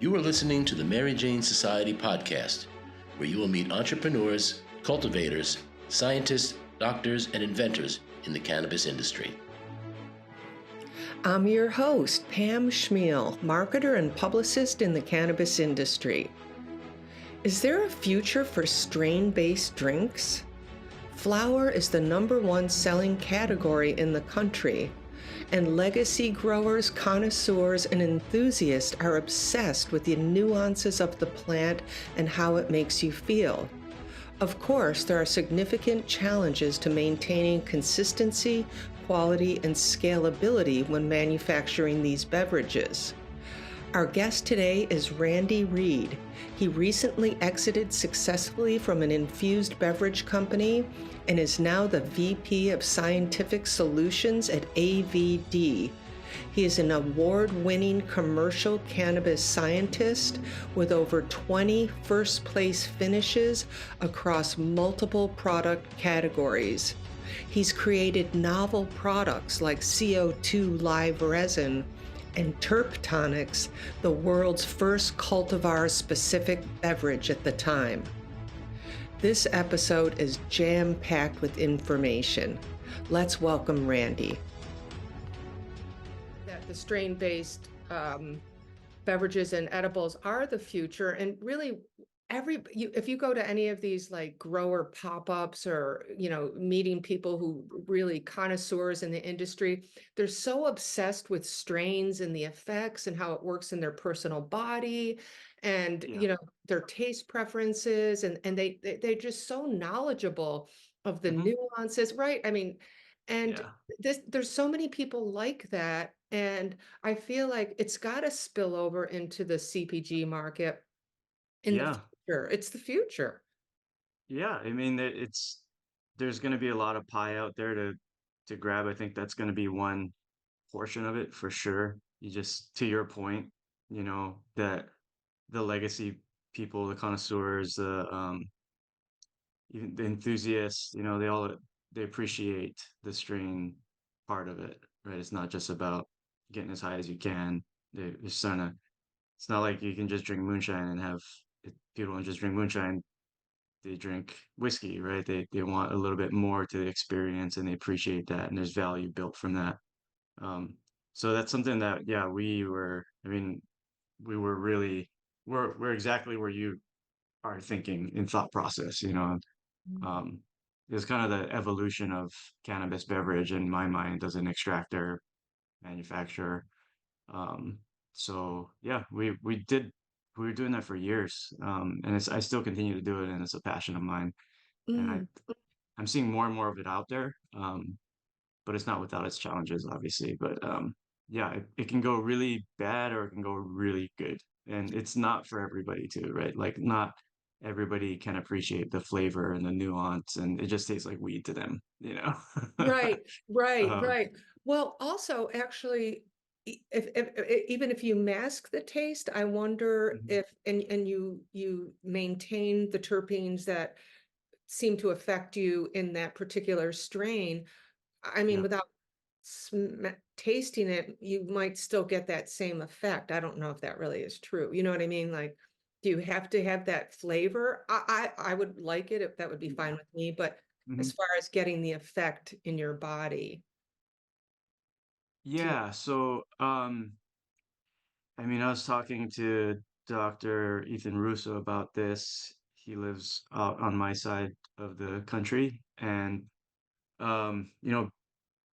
You are listening to the Mary Jane Society podcast, where you will meet entrepreneurs, cultivators, scientists, doctors, and inventors in the cannabis industry. I'm your host, Pam Schmiel, marketer and publicist in the cannabis industry. Is there a future for strain-based drinks? Flower is the #1 selling category in the country, and legacy growers, connoisseurs, and enthusiasts are obsessed with the nuances of the plant and how it makes you feel. Of course, there are significant challenges to maintaining consistency, quality, and scalability when manufacturing these beverages. Our guest today is Randy Reed. He recently exited successfully from an infused beverage company and is now the VP of Scientific Solutions at AVD. He is an award-winning commercial cannabis scientist with over 20 first-place finishes across multiple product categories. He's created novel products like CO2 Live Resin and Terp Tonics, the world's first cultivar-specific beverage at the time. This episode is jam-packed with information. Let's welcome Randy. That the strain-based beverages and edibles are the future, and really if you go to any of these like grower pop-ups or meeting people who really connoisseurs in the industry, they're so obsessed with strains and the effects and how it works in their personal body and their taste preferences, and they're just so knowledgeable of the nuances, right? I mean, and there's so many people like that, and I feel like it's got to spill over into the CPG market in the future. It's the future. Yeah, I mean, there's going to be a lot of pie out there to grab. I think that's going to be one portion of it for sure. You just, to your point, that the legacy people, the connoisseurs, even the enthusiasts, they appreciate the strain part of it, right? It's not just about getting as high as you can. They're just trying to. It's not like you can just drink moonshine and have people don't just drink moonshine. They drink whiskey, right? They want a little bit more to the experience, and they appreciate that, and there's value built from that. Um, so that's something that, yeah, I mean, we were really, we're exactly where you are thinking in thought process, um, it's kind of the evolution of cannabis beverage in my mind as an extractor manufacturer. Um, so yeah, we were doing that for years, and I still continue to do it, and it's a passion of mine. And Mm. I'm seeing more and more of it out there, but it's not without its challenges, obviously. But yeah, it can go really bad or it can go really good, and it's not for everybody too, right? Like not everybody can appreciate the flavor and the nuance, and it just tastes like weed to them, you know. Right, right, um, right. Well, also, actually, even if you mask the taste, I wonder mhm, if and you maintain the terpenes that seem to affect you in that particular strain. I mean, yeah. without tasting it, you might still get that same effect. I don't know if that really is true. You know what I mean? Like, do you have to have that flavor? I would like it if that would be fine with me, but Mhm. as far as getting the effect in your body, do you? Yeah, so I mean, I was talking to Dr. Ethan Russo about this. He lives out on my side of the country, and you know,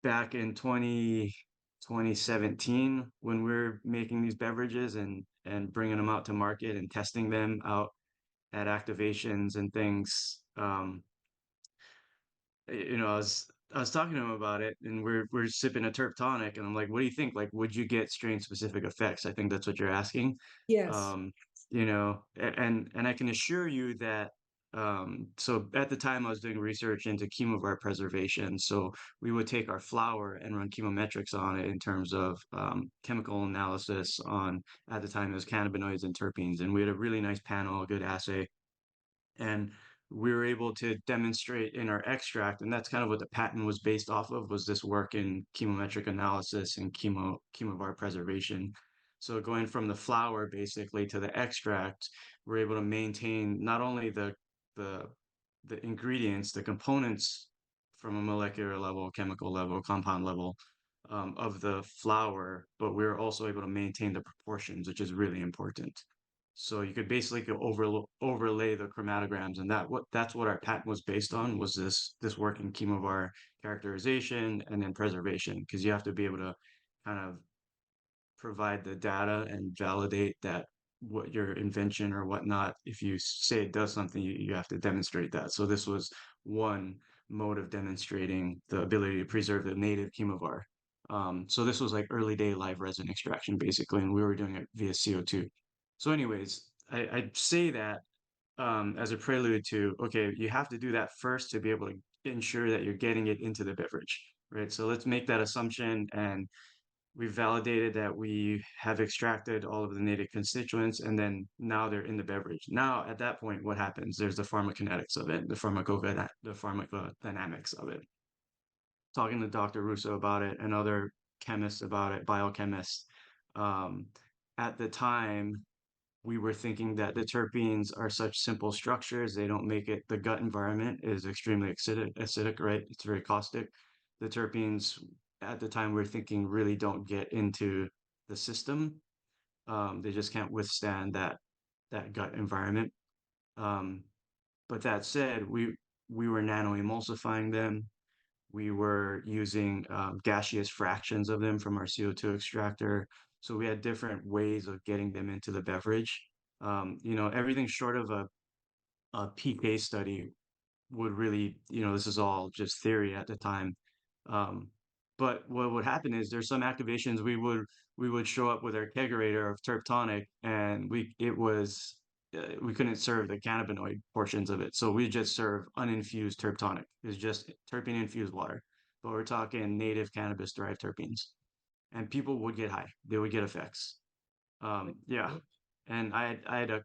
back in 2017, when we're making these beverages and bringing them out to market and testing them out at activations and things, I was talking to him about it, and we're sipping a Terp Tonic, and I'm like, "What do you think? Like, would you get strain specific effects?" I think that's what you're asking. Yes. Um, and I can assure you that. So at the time, I was doing research into chemovar preservation. So we would take our flour and run chemometrics on it in terms of chemical analysis on, at the time, it was cannabinoids and terpenes, and we had a really nice panel, a good assay, and we were able to demonstrate in our extract, and that's kind of what the patent was based off of, was this work in chemometric analysis and chemovar preservation. So going from the flower basically to the extract, we're able to maintain not only the the ingredients, the components from a molecular level, chemical level, compound level of the flower, but we're also able to maintain the proportions, which is really important. So you could basically overlay the chromatograms, and that's what our patent was based on, was this work in chemovar characterization and then preservation, because you have to be able to kind of provide the data and validate that what your invention or whatnot, if you say it does something, you have to demonstrate that. So this was one mode of demonstrating the ability to preserve the native chemovar. So this was like early day live resin extraction, basically, and we were doing it via CO2. So anyways, I say that as a prelude to, okay, you have to do that first to be able to ensure that you're getting it into the beverage, right? So let's make that assumption, and we've validated that we have extracted all of the native constituents, and then now they're in the beverage. Now, at that point, what happens? There's the pharmacokinetics of it, the pharmacodynamics of it. Talking to Dr. Russo about it and other chemists about it, biochemists. Um, at the time, we were thinking that the terpenes are such simple structures, they don't make it, the gut environment is extremely acidic, right? It's very caustic. The terpenes at the time we were thinking really don't get into the system. They just can't withstand that gut environment. Um, but that said, we were nano emulsifying them. We were using gaseous fractions of them from our CO2 extractor. So we had different ways of getting them into the beverage. Everything short of a PK study would really, this is all just theory at the time. Um, but what would happen is there's some activations we would show up with our kegerator of Terp Tonic, and we couldn't serve the cannabinoid portions of it, so we just serve uninfused Terp Tonic. It's just terpene infused water, but we're talking native cannabis derived terpenes, and people would get high. They would get effects. Yeah, and I had a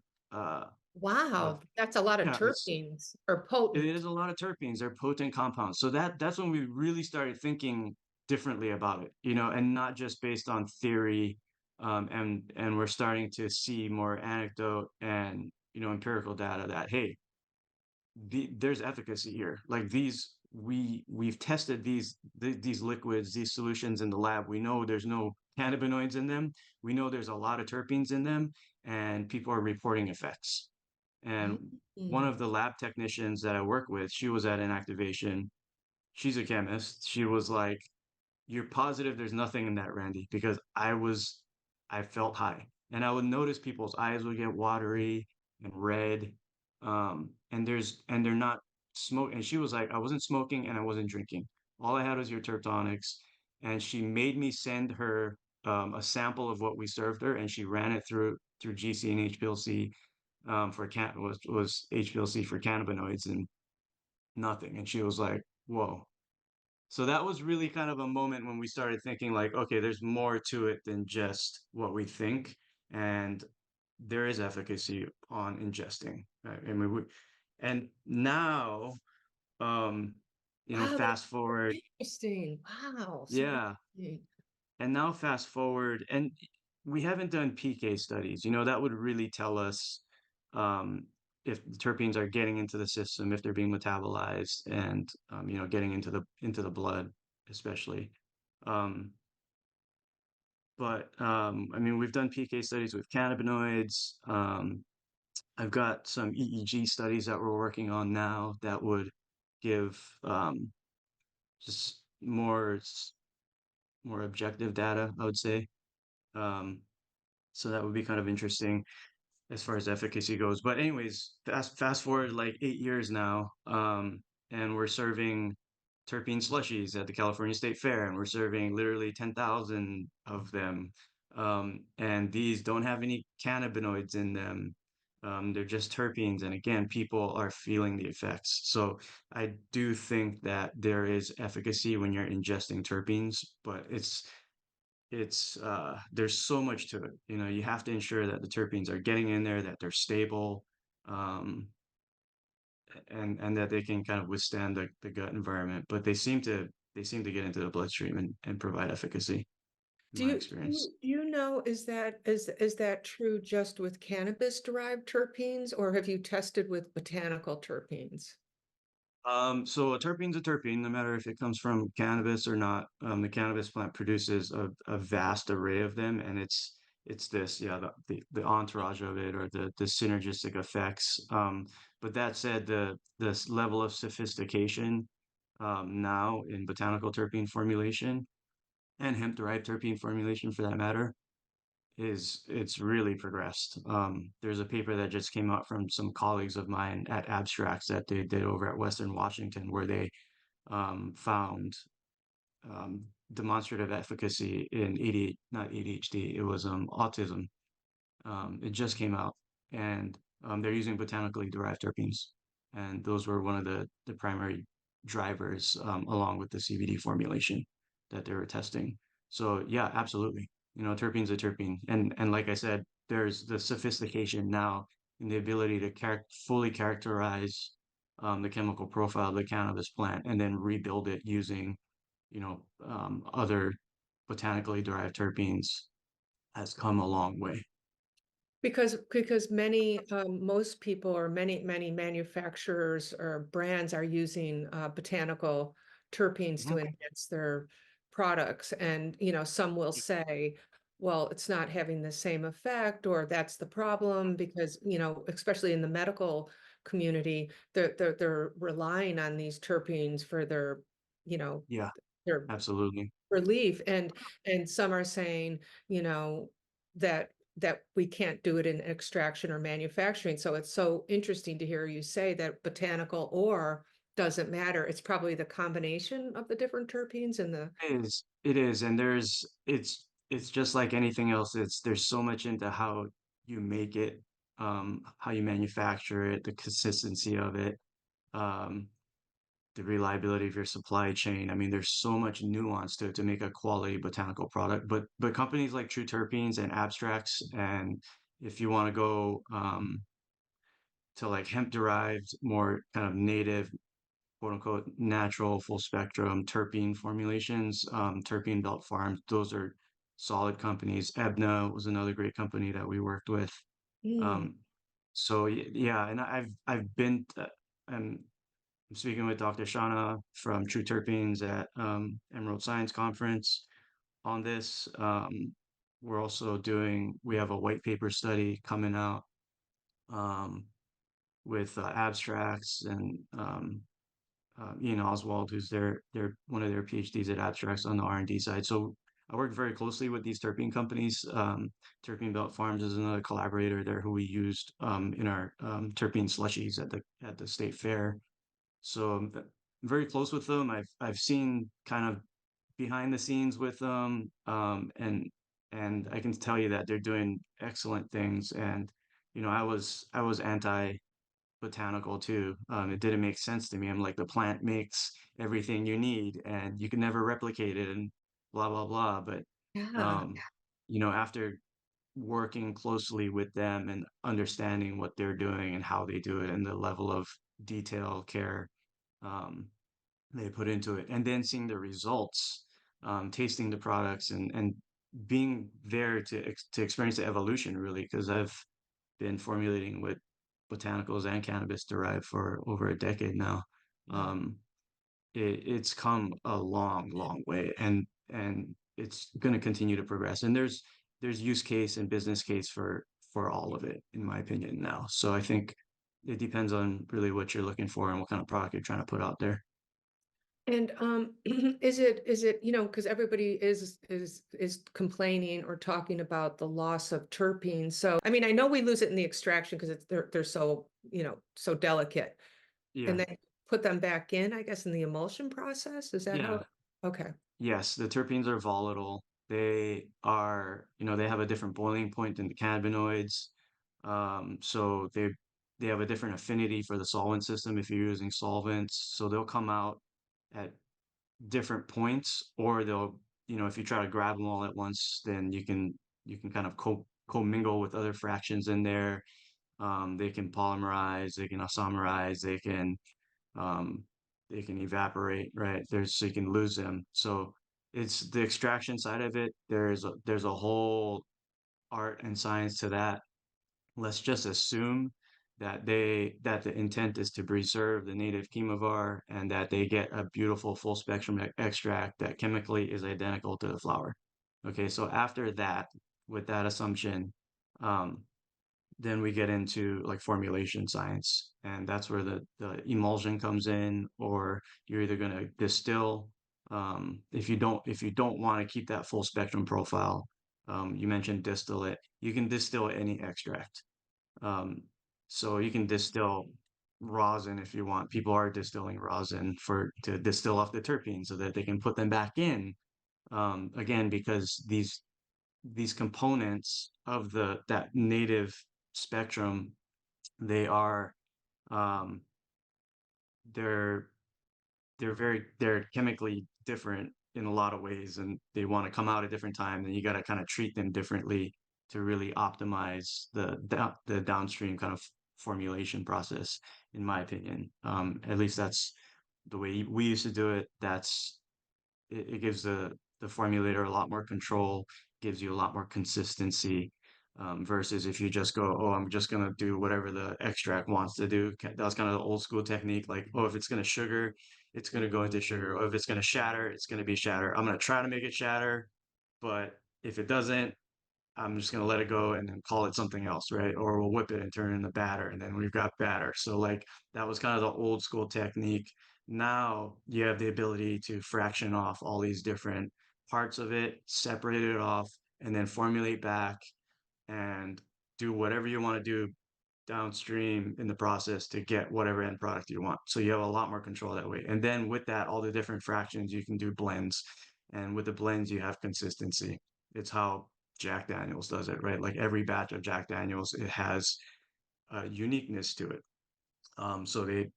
Wow, that's a lot of yeah, terpenes or it potent. is a lot of terpenes. They're potent compounds. So that's when we really started thinking differently about it, and not just based on theory. And we're starting to see more anecdote and empirical data that, hey, there's efficacy here. Like we've tested these liquids, these solutions in the lab. We know there's no cannabinoids in them. We know there's a lot of terpenes in them, and people are reporting effects. And one Mm. of the lab technicians that I work with, she was at an activation. She's a chemist. She was like, "You're positive there's nothing in that, Randy?" Because I felt high. And I would notice people's eyes would get watery and red. And they're not smoke. And she was like, "I wasn't smoking and I wasn't drinking. All I had was your Terptonics." And she made me send her a sample of what we served her, and she ran it through GC and HPLC for was HPLC for cannabinoids, and nothing. And she was like, "Whoa." So that was really kind of a moment when we started thinking like, okay, there's more to it than just what we think, and there is efficacy on ingesting. Right? I mean, and now, um, Wow, that's fast forward, interesting. Wow, so yeah, interesting. and now fast forward, and we haven't done PK studies. That would really tell us um, if the terpenes are getting into the system, if they're being metabolized, and getting into the blood, especially. Um, but I mean, we've done PK studies with cannabinoids. I've got some EEG studies that we're working on now that would give just more objective data, I would say. Um, so that would be kind of interesting as far as efficacy goes. But anyways, fast forward like 8 years now, and we're serving terpene slushies at the California State Fair, and we're serving literally 10,000 of them. And these don't have any cannabinoids in them. They're just terpenes, and again, people are feeling the effects. So I do think that there is efficacy when you're ingesting terpenes, but there's so much to it. You have to ensure that the terpenes are getting in there, that they're stable, um, and that they can kind of withstand the gut environment. But they seem to get into the bloodstream and provide efficacy. in my experience. Do you know, is that true just with cannabis derived terpenes, or have you tested with botanical terpenes? So a terpene's a terpene, no matter if it comes from cannabis or not. The cannabis plant produces a vast array of them, and it's this, yeah, the entourage of it or the synergistic effects. But that said, the this level of sophistication now in botanical terpene formulation and hemp-derived terpene formulation for that matter is it's really progressed. There's a paper that just came out from some colleagues of mine at Abstracts that they did over at Western Washington, where they found um, demonstrative efficacy in ADHD, not ADHD, it was autism. It just came out, and they're using botanically derived terpenes, and those were one of the primary drivers, along with the CBD formulation that they were testing. So yeah, absolutely. You know, terpene's a terpene, and like I said, there's the sophistication now in the ability to fully characterize the chemical profile of the cannabis plant and then rebuild it using, other botanically derived terpenes has come a long way. Because most people or many manufacturers or brands are using botanical terpenes to Mhm. enhance their products. And, some will say, well, it's not having the same effect, or that's the problem because, especially in the medical community, they're relying on these terpenes for you know, Yeah, their absolutely. relief. And some are saying, that we can't do it in extraction or manufacturing. So it's so interesting to hear you say that botanical or doesn't matter. It's probably the combination of the different terpenes and the It is, and it's just like anything else. There's so much into how you make it, how you manufacture it, the consistency of it, um, the reliability of your supply chain. I mean, there's so much nuance to it to make a quality botanical product. But companies like True Terpenes and Abstracts, and if you want to go to like hemp derived, more kind of native, quote unquote, natural full spectrum terpene formulations, Terpene Belt Farms, those are solid companies. Ebna was another great company that we worked with. Mm. Um, so yeah, and I've been I'm speaking with Dr. Shana from True Terpenes at Emerald Science Conference on this. We have a white paper study coming out um, with abstracts and Ian Oswald, who's their one of their PhDs at Abstracts on the R&D side. So I work very closely with these terpene companies. Terpene Belt Farms is another collaborator there who we used in our terpene slushies at the state fair. So very close with them. I've seen kind of behind the scenes with them, and I can tell you that they're doing excellent things. And I was anti botanical too. It didn't make sense to me. I'm like, the plant makes everything you need and you can never replicate it and blah blah blah. But Yeah. um, after working closely with them and understanding what they're doing and how they do it and the level of detail care um, they put into it, and then seeing the results, tasting the products and being there to experience the evolution really, because I've been formulating with botanicals and cannabis derived for over a decade now. Wow. Um, it's come a long way, and it's going to continue to progress. And there's use case and business case for all of it, in my opinion now. So I think it depends on really what you're looking for and what kind of product you're trying to put out there. And is it, because everybody is complaining or talking about the loss of terpenes. So I mean, I know we lose it in the extraction because they're so, so delicate. And Yeah, then put them back in, I guess, in the emulsion process. Is that how? yeah, Okay. yes. The terpenes are volatile. They are, they have a different boiling point than the cannabinoids. So they have a different affinity for the solvent system if you're using solvents. So they'll come out at different points, or they'll, if you try to grab them all at once, then you can kind of commingle with other fractions in there. They can polymerize, they can isomerize, um, they can evaporate, right? So you can lose them. So it's the extraction side of it. There's a whole art and science to that. Let's just assume that the intent is to preserve the native chemovar and that they get a beautiful full spectrum extract that chemically is identical to the flower. Okay, so after that, with that assumption, um, then we get into like formulation science, and that's where the emulsion comes in, or you're either going to distill. If you don't want to keep that full spectrum profile, you mentioned distillate. You can distill any extract. Um, so you can distill rosin if you want. People are distilling rosin for to distill off the terpenes so that they can put them back in. Again, because these components of that native spectrum, they are um, they're they're chemically different in a lot of ways, and they want to come out at different times, and you got to kind of treat them differently to really optimize the downstream kind of formulation process, in my opinion. At least that's the way we used to do it. It gives the formulator a lot more control, gives you a lot more consistency, versus if you just go, oh, I'm just gonna do whatever the extract wants to do. That's kind of the old school technique. Like, oh, if it's gonna sugar, it's gonna go into sugar. Or if it's gonna shatter, it's gonna be shatter. I'm gonna try to make it shatter, but if it doesn't, I'm just gonna let it go and then call it something else, right? Or we'll whip it and turn it into batter, and then we've got batter. So like that was kind of the old school technique. Now you have the ability to fraction off all these different parts of it, separate it off, and then formulate back and do whatever you want to do downstream in the process to get whatever end product you want. So you have a lot more control that way. And then with that, all the different fractions, you can do blends. And with the blends, you have consistency. It's how Jack Daniels does it, right? Like every batch of Jack Daniels, it has a uniqueness to it. So they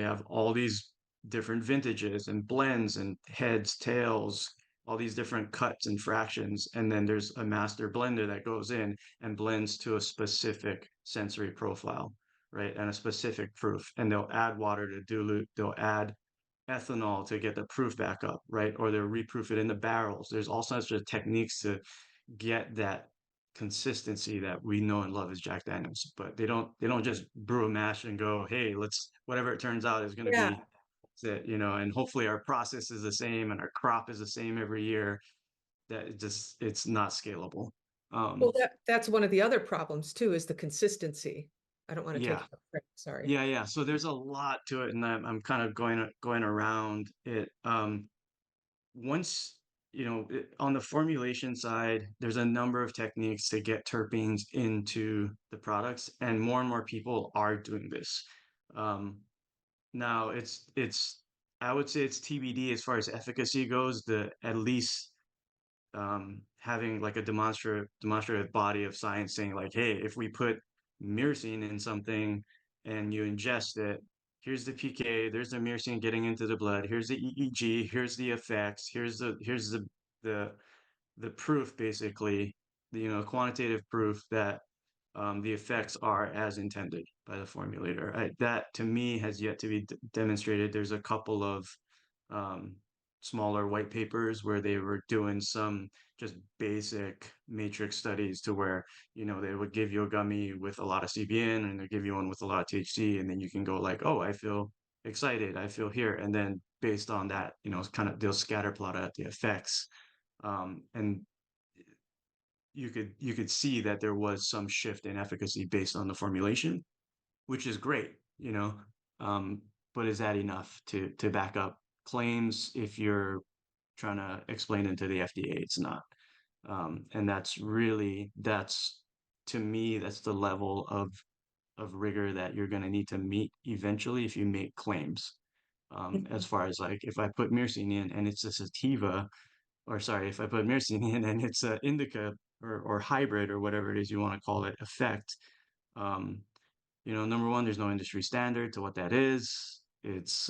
have all these different vintages and blends and heads, tails, all these different cuts and fractions. And then there's a master blender that goes in and blends to a specific sensory profile, right? And a specific proof. And they'll add water to dilute, they'll add ethanol to get the proof back up, right? Or they'll reproof it in the barrels. There's all sorts of techniques to get that consistency that we know and love as Jack Daniels. But they don't just brew a mash and go, hey, let's whatever it turns out is going to Yeah. be it, and hopefully our process is the same and our crop is the same every year. That it's not scalable. Well, Um, that's one of the other problems too, is the consistency. I don't want to take yeah, you off track, sorry. yeah. So there's a lot to it, and I'm kind of going around it. Once on the formulation side, there's a number of techniques to get terpenes into the products, and more people are doing this. Um, Now it's I would say it's TBD as far as efficacy goes. The at least having like a demonstrative body of science saying like, hey, if we put myrcene in something and you ingest it, here's the PK, there's the myrcene getting into the blood, here's the EEG, here's the effects, the the proof basically, quantitative proof that the effects are as intended by the formulator. That to me has yet to be demonstrated. There's a couple of um, smaller white papers where they were doing some just basic matrix studies to where they would give you a gummy with a lot of CBN and they give you one with a lot of THC, and then you can go like, oh, I feel excited, I feel here, and then based on that, kind of they'll scatter plot out the effects, and you could see that there was some shift in efficacy based on the formulation, which is great, um, but is that enough to back up claims if you're trying to explain it to the FDA? It's not. And that's to me, that's the level of rigor that you're going to need to meet eventually if you make claims. As far as like if I put myrcene in and it's a sativa, or sorry, if I put myrcene in and it's a indica or hybrid or whatever it is you want to call it effect, um, number one, there's no industry standard to what that is. It's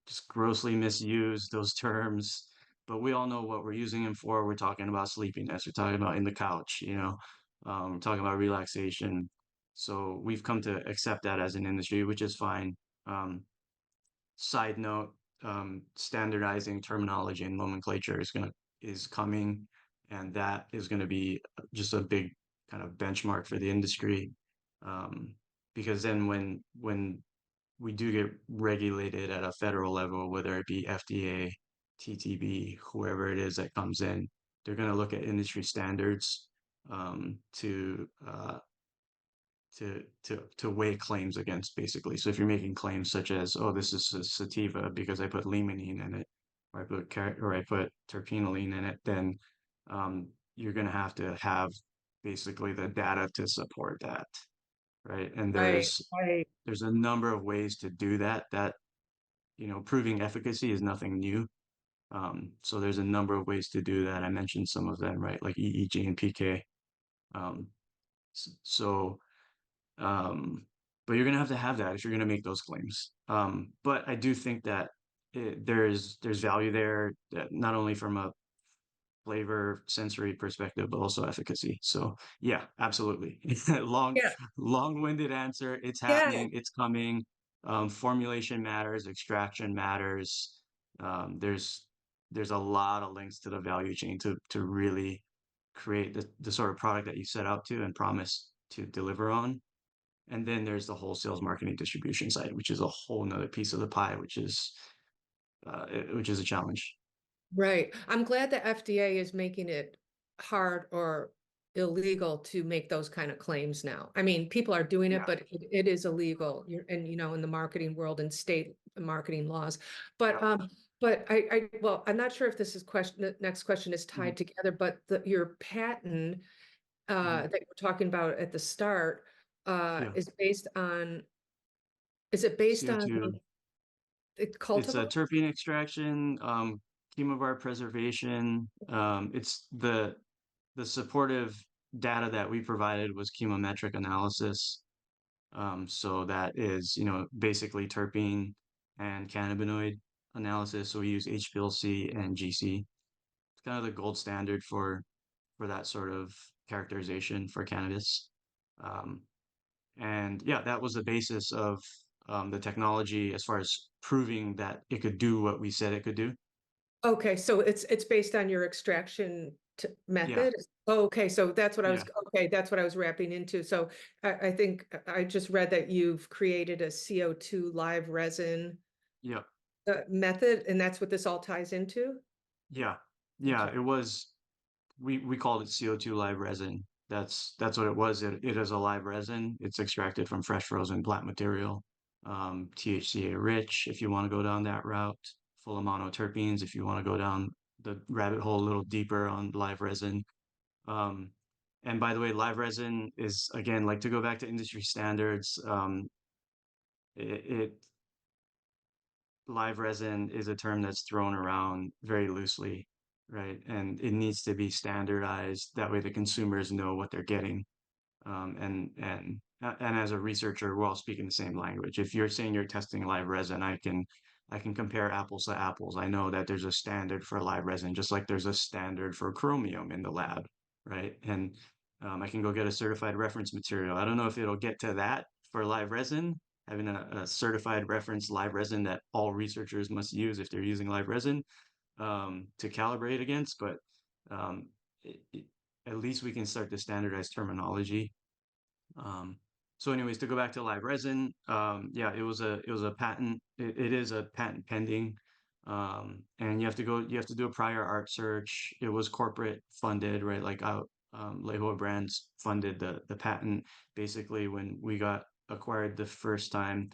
just grossly misused, those terms. But we all know what we're using them for. We're talking about sleepiness. We're talking about in the couch, we're talking about relaxation. So we've come to accept that as an industry, which is fine. Side note, standardizing terminology and nomenclature is coming, and that is going to be just a big kind of benchmark for the industry. Um, because then when we do get regulated at a federal level, whether it be FDA, TTB, whoever it is that comes in, they're going to look at industry standards to weigh claims against, basically. So if you're making claims such as, oh, this is a sativa because I put limonene in it, or I put terpenoline in it, then you're going to have basically the data to support that, right? And Right, right. there's a number of ways to do that. That, proving efficacy is nothing new. So there's a number of ways to do that. I mentioned some of them, right? Like EEG and PK. Um, so um, but you're gonna have to have that if you're gonna make those claims. But I do think that there's value there, that not only from a flavor sensory perspective, but also efficacy. So yeah, absolutely. Long, Yeah, long-winded answer. It's yeah. happening. It's coming. Formulation matters. Extraction matters. There's a lot of links to the value chain to really create the sort of product that you set out to and promise to deliver on. And then there's the whole sales, marketing, distribution side, which is a whole nother piece of the pie, which is a challenge. Right. I'm glad the FDA is making it hard or illegal to make those kind of claims now. I mean, people are doing it, Yeah, but it is illegal. And in the marketing world and state marketing laws. But yeah. well, I'm not sure if this is the next question is Mhm, tied together, but your patent mhm. that we're talking about at the start Yeah. is based on, is it based on CO2. the It's a cultivar? terpene extraction, chemovar preservation. It's the supportive data that we provided was chemometric analysis. So that is, basically terpene and cannabinoid analysis. So we use HPLC and GC. It's kind of the gold standard for that sort of characterization for cannabis. Um, and yeah, that was the basis of the technology as far as proving that it could do what we said it could do. Okay, so it's based on your extraction Yeah, method? Oh, okay, so that's what I was, yeah, okay, that's what I was wrapping into. So I think I just read that you've created a CO2 live resin yeah, method, and that's what this all ties into? yeah, yeah. Okay. It was we called it CO2 live resin. That's what it was. It is a live resin. It's extracted from fresh frozen plant material. THCA rich if you want to go down that route. Full of monoterpenes if you want to go down the rabbit hole a little deeper on live resin. Um, and by the way, live resin is, again, like, to go back to industry standards. It Live resin is a term that's thrown around very loosely, right? And it needs to be standardized. That way, the consumers know what they're getting. And as a researcher, we're all speaking the same language. If you're saying you're testing live resin, I can compare apples to apples. I know that there's a standard for live resin, just like there's a standard for chromium in the lab, right? And I can go get a certified reference material. I don't know if it'll get to that for live resin, having a certified reference live resin that all researchers must use if they're using live resin to calibrate against, but um, it, at least we can start to standardize terminology. um, so anyways, to go back to live resin, yeah, it was a patent. It is a patent pending. And you have to do a prior art search. It was corporate funded, right? Like Lehoa Brands funded the patent. Basically, when we got acquired the first time,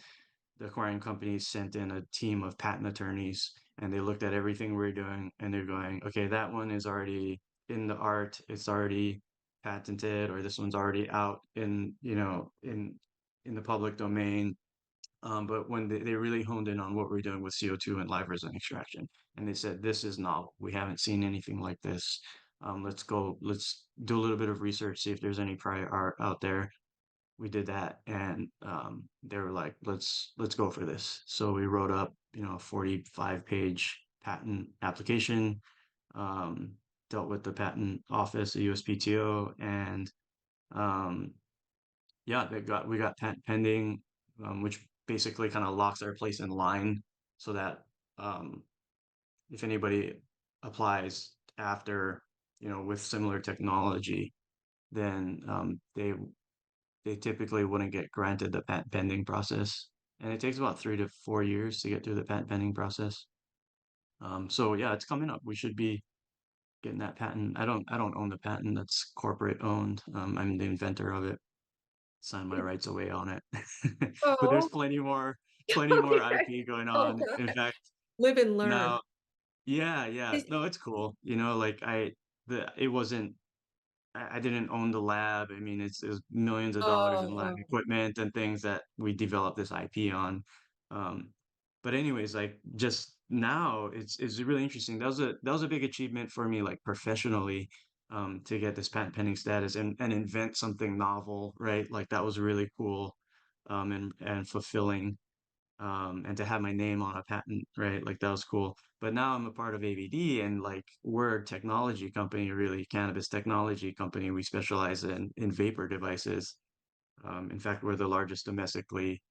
the acquiring companies sent in a team of patent attorneys, and they looked at everything we are doing, and they're going, okay, that one is already in the art, it's already patented, or this one's already out in the public domain. But when they really honed in on what we're doing with CO2 and live resin extraction, and they said, this is novel. We haven't seen anything like this. Let's do a little bit of research, see if there's any prior art out there. We did that, and they were like, let's go for this. So we wrote up, a 45-page patent application, um, dealt with the patent office, the USPTO, and um, yeah, we got patent pending, which basically kind of locks our place in line so that um, if anybody applies after, with similar technology, then they typically wouldn't get granted the patent pending process. And it takes about 3 to 4 years to get through the patent pending process. So yeah, it's coming up. We should be getting that patent. I don't own the patent. That's corporate owned. I'm the inventor of it. Sign my rights away on it. But there's Oh, plenty more okay. IP going Oh, on. In God. fact, Live and learn. now, yeah, yeah. Is- No, it's cool. Like it wasn't I didn't own the lab. I mean, it's millions of dollars in lab Oh, equipment and things that we developed this IP on. Um, but anyways, like just now, it's really interesting. That was a big achievement for me, like professionally, to get this patent pending status and invent something novel, right? Like that was really cool, and fulfilling, and to have my name on a patent, right? Like that was cool. But now I'm a part of AVD, and like we're a technology company, really cannabis technology company. We specialize in vapor devices. In fact, we're the largest domestically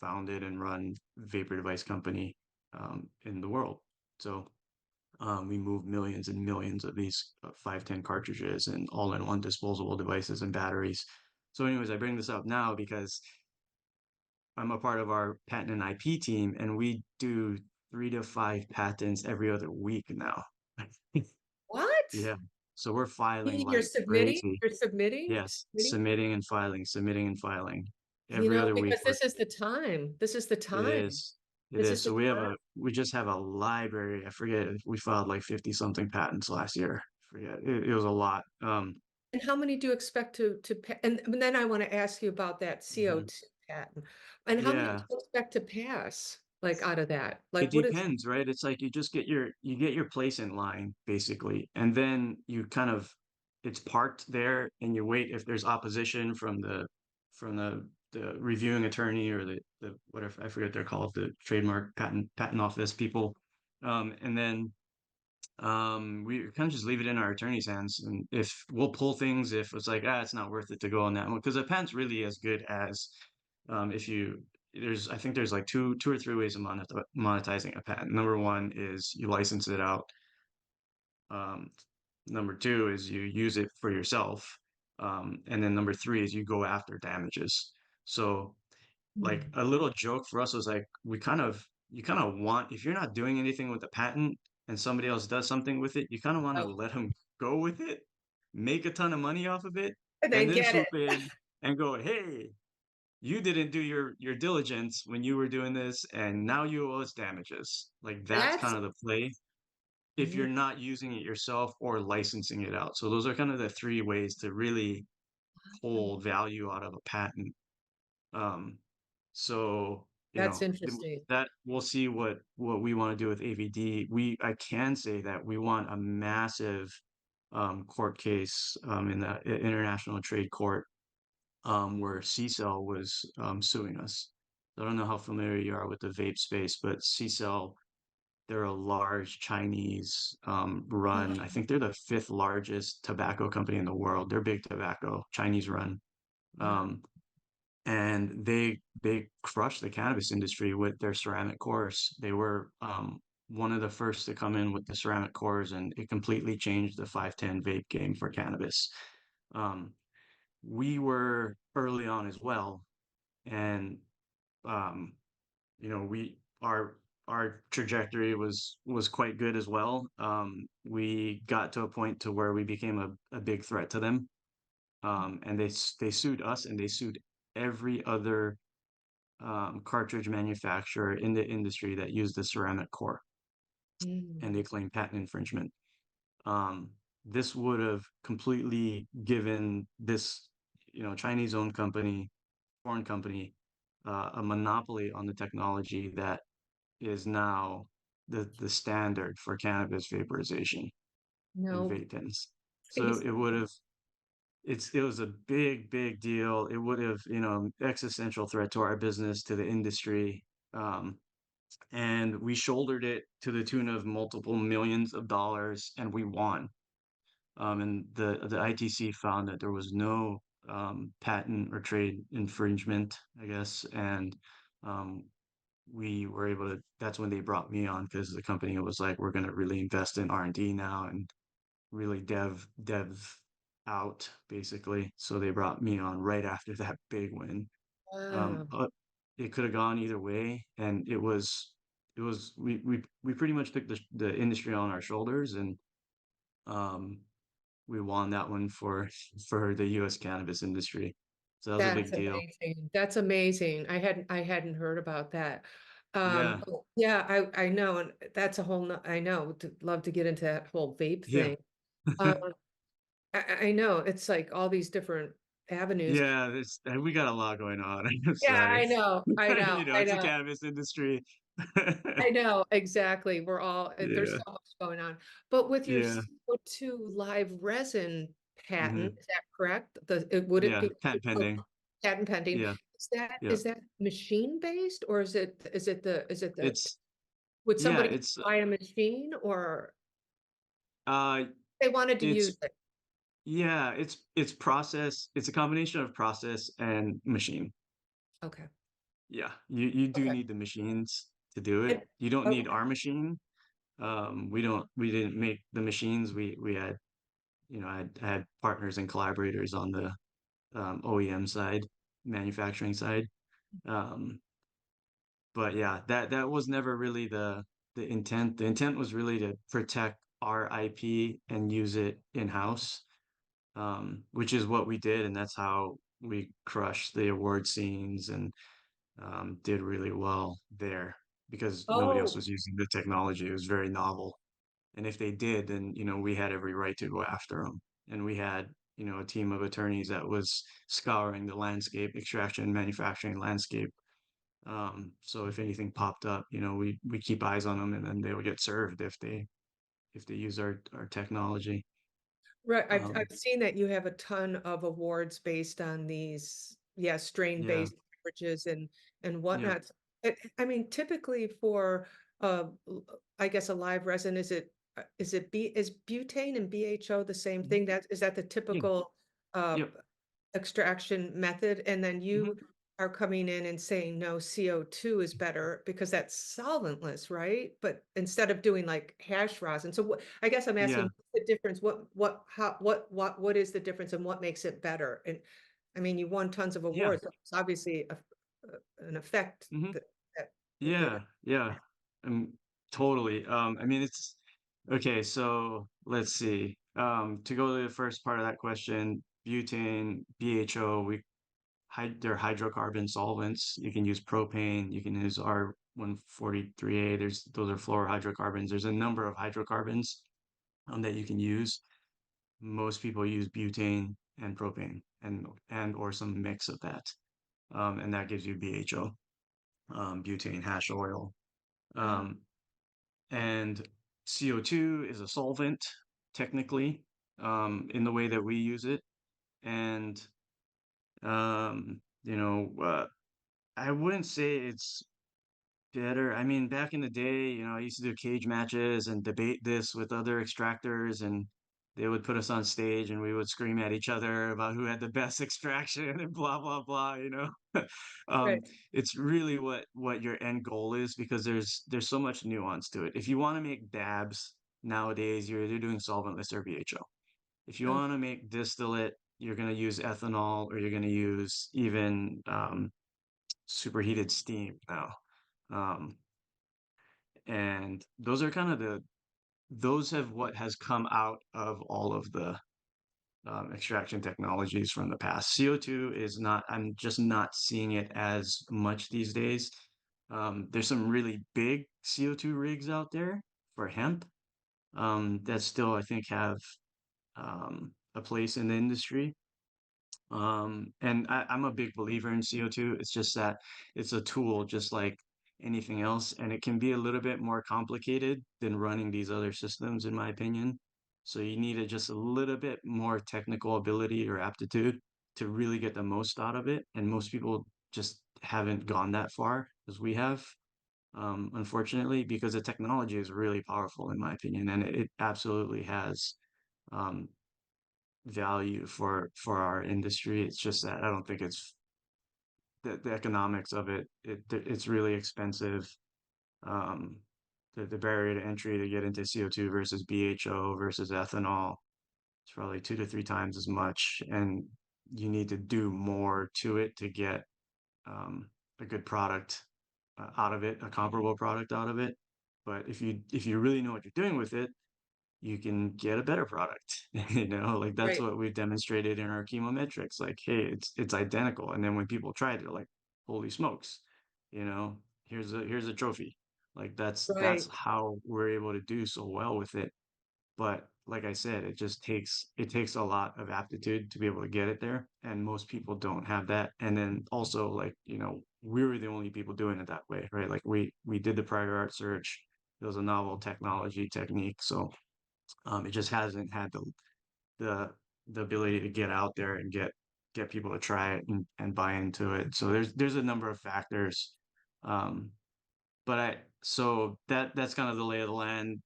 founded and run vapor device company, in the world. So we move millions and millions of these 510 cartridges and all-in-one disposable devices and batteries. So, anyways, I bring this up now because I'm a part of our patent and IP team, and we do 3 to 5 patents every other week now. what? Yeah. So we're filing You're like submitting? crazy. You're submitting? Yes. Submitting? Submitting and filing. You Every know, other week because this is the time. This is the it time. is. It This is. is the So time. we just have a library. I forget, we filed like 50 something patents last year. Forget. It was a lot. And how many do you expect and then I want to ask you about that Mhm. CO2 patent. And how many do Yeah. you expect to pass, like out of that? It Like what is, depends, right? It's like you get your place in line basically, and then you kind of it's parked there, and you wait if there's opposition from the reviewing attorney or the whatever, I forget they're called, the trademark patent office people, and then we kind of just leave it in our attorney's hands, and if we'll pull things if it's like, it's not worth it to go on that one, because a patent's really as good as, if you there's I think there's like two or three ways of monetizing a patent. Number one is you license it out. um Number two is you use it for yourself, and then number three is you go after damages. So like Hmm. a little joke for us was like, you kind of want, if you're not doing anything with the patent and somebody else does something with it, you kind of want to Oh, let them go with it, make a ton of money off of it, and and then then get swoop it. in and go, hey, you didn't do your diligence when you were doing this, and now you owe us damages. Like that's That's, kind of the play if you're not using it yourself or licensing it out. So those are kind of the three ways to really pull value out of a patent. um, so, that's interesting. that we'll see what we want to do with AVD. I can say that we want a massive court case, in the International Trade Court, where CCELL was suing us. I don't know how familiar you are with the vape space, but CCELL, they're a large Chinese run. I think they're the fifth largest tobacco company in the world. They're big tobacco, Chinese run. Wow. Um, and they crushed the cannabis industry with their ceramic cores. They were one of the first to come in with the ceramic cores, and it completely changed the 510 vape game for cannabis. Um, we were early on as well, and um, we our trajectory was quite good as well. We got to a point to where we became a big threat to them, and they sued us, and they sued every other cartridge manufacturer in the industry that used the ceramic core, and Mm. they claim patent infringement. Um, this would have completely given this, Chinese-owned company, foreign company, a monopoly on the technology that is now the standard for cannabis vaporization in No, vape pens. So please. it was a big, big deal. It would have, existential threat to our business, to the industry. Um, and we shouldered it to the tune of multiple millions of dollars, and we won. And the ITC found that there was no patent or trade infringement, I guess, and um, we were able to, that's when they brought me on because the company was like, we're going to really invest in R&D now and really dev out basically. So they brought me on right after that big win. Wow. But it could have gone either way, and we pretty much took the industry on our shoulders, and um, we won that one for the U.S. cannabis industry. So that was a That's big deal. amazing. That's amazing. I hadn't heard about that. Yeah, Yeah, I know, and that's a whole I know, love to get into that whole vape yeah, thing. Um, I know it's like all these different avenues. yeah. We got a lot going on. I'm Yeah, sorry. I know, You know, I it's a know. cannabis industry. I know, exactly. We're all, there's Yeah, so much going on. But with your yeah, CO2 live resin patent, hmm is that correct? Would it yeah. be Patent oh, pending. patent pending? Yeah, Is that yeah. is that machine based, or is it the It's would yeah. somebody buy a machine, or Uh they wanted to it's use it? yeah. It's process. It's a combination of process and machine. Okay. Yeah, you do Okay. need the machines to do And, it. You don't need okay. our machine. We didn't make the machines. We had, I had partners and collaborators on the OEM side, manufacturing side. Um, but yeah, that was never really the intent. The intent was really to protect our IP and use it in-house, which is what we did, and that's how we crushed the award scenes and did really well there because nobody else Oh, was using the technology. It was very novel. And if they did, then, we had every right to go after them. And we had, a team of attorneys that was scouring the landscape, extraction and manufacturing landscape. So if anything popped up, we keep eyes on them, and then they would get served if they use our technology. right. I've Um, seen that you have a ton of awards based on these, yeah, yeah, strain-based beverages and yeah. whatnot. I mean, typically for I guess a live resin, is butane and BHO the same Mhm. thing? Is that the Yeah, typical uh yep. extraction method? And then Mhm. you are coming in and saying no, CO2 is better because that's solventless, right? But instead of doing like hash rosin. So I guess I'm Yeah, asking what's the difference. What is the difference and what makes it better? And I mean, you won tons of yeah. awards. So it's obviously an effect Mhm. that there. Yeah, yeah, um, totally. I mean, it's okay. So let's see. To go to the first part of that question, butane, BHO, they're hydrocarbon solvents. You can use propane. You can use R143A. Those are fluorohydrocarbons. There's a number of hydrocarbons that you can use. Most people use butane and propane and or some mix of that. And that gives you BHO, butane hash oil. Wow. Um, and CO2 is a solvent, technically, in the way that we use it. And, um, you know, uh, I wouldn't say it's better. I mean, back in the day, I used to do cage matches and debate this with other extractors, and they would put us on stage and we would scream at each other about who had the best extraction and blah blah blah. Right. Um, it's really what your end goal is because there's so much nuance to it. If you want to make dabs nowadays, you're either doing solventless or BHO. If you Oh, want to make distillate, you're going to use ethanol or you're going to use even superheated steam now. Um, and those are kind of those have what has come out of all of the extraction technologies from the past. CO2 is not, I'm just not seeing it as much these days. There's some really big CO2 rigs out there for hemp that still, I think, have a place in the industry. And I'm a big believer in CO2. It's just that it's a tool just like anything else, and it can be a little bit more complicated than running these other systems, in my opinion. So you need just a little bit more technical ability or aptitude to really get the most out of it. And most people just haven't gone that far as we have, unfortunately, because the technology is really powerful, in my opinion, and it absolutely has um, value for our industry. It's just that I don't think it's the economics of it's really expensive. Um, the barrier to entry to get into CO2 versus BHO versus ethanol, it's probably 2 to 3 times as much, and you need to do more to it to get a good product out of it, a comparable product out of it. But if you really know what you're doing with it, you can get a better product. Like that's Right. what we've demonstrated in our chemometrics. Like, hey, it's identical. And then when people try it, they're like, holy smokes, you know, here's a trophy. Like that's Right. how we're able to do so well with it. But like I said, it takes a lot of aptitude to be able to get it there, and most people don't have that. And then also, like, we were the only people doing it that way, right? Like we did the prior art search. It was a novel technology technique, so it just hasn't had the the ability to get out there and get people to try it and buy into it. So there's a number of factors. Um, but that's kind of the lay of the land.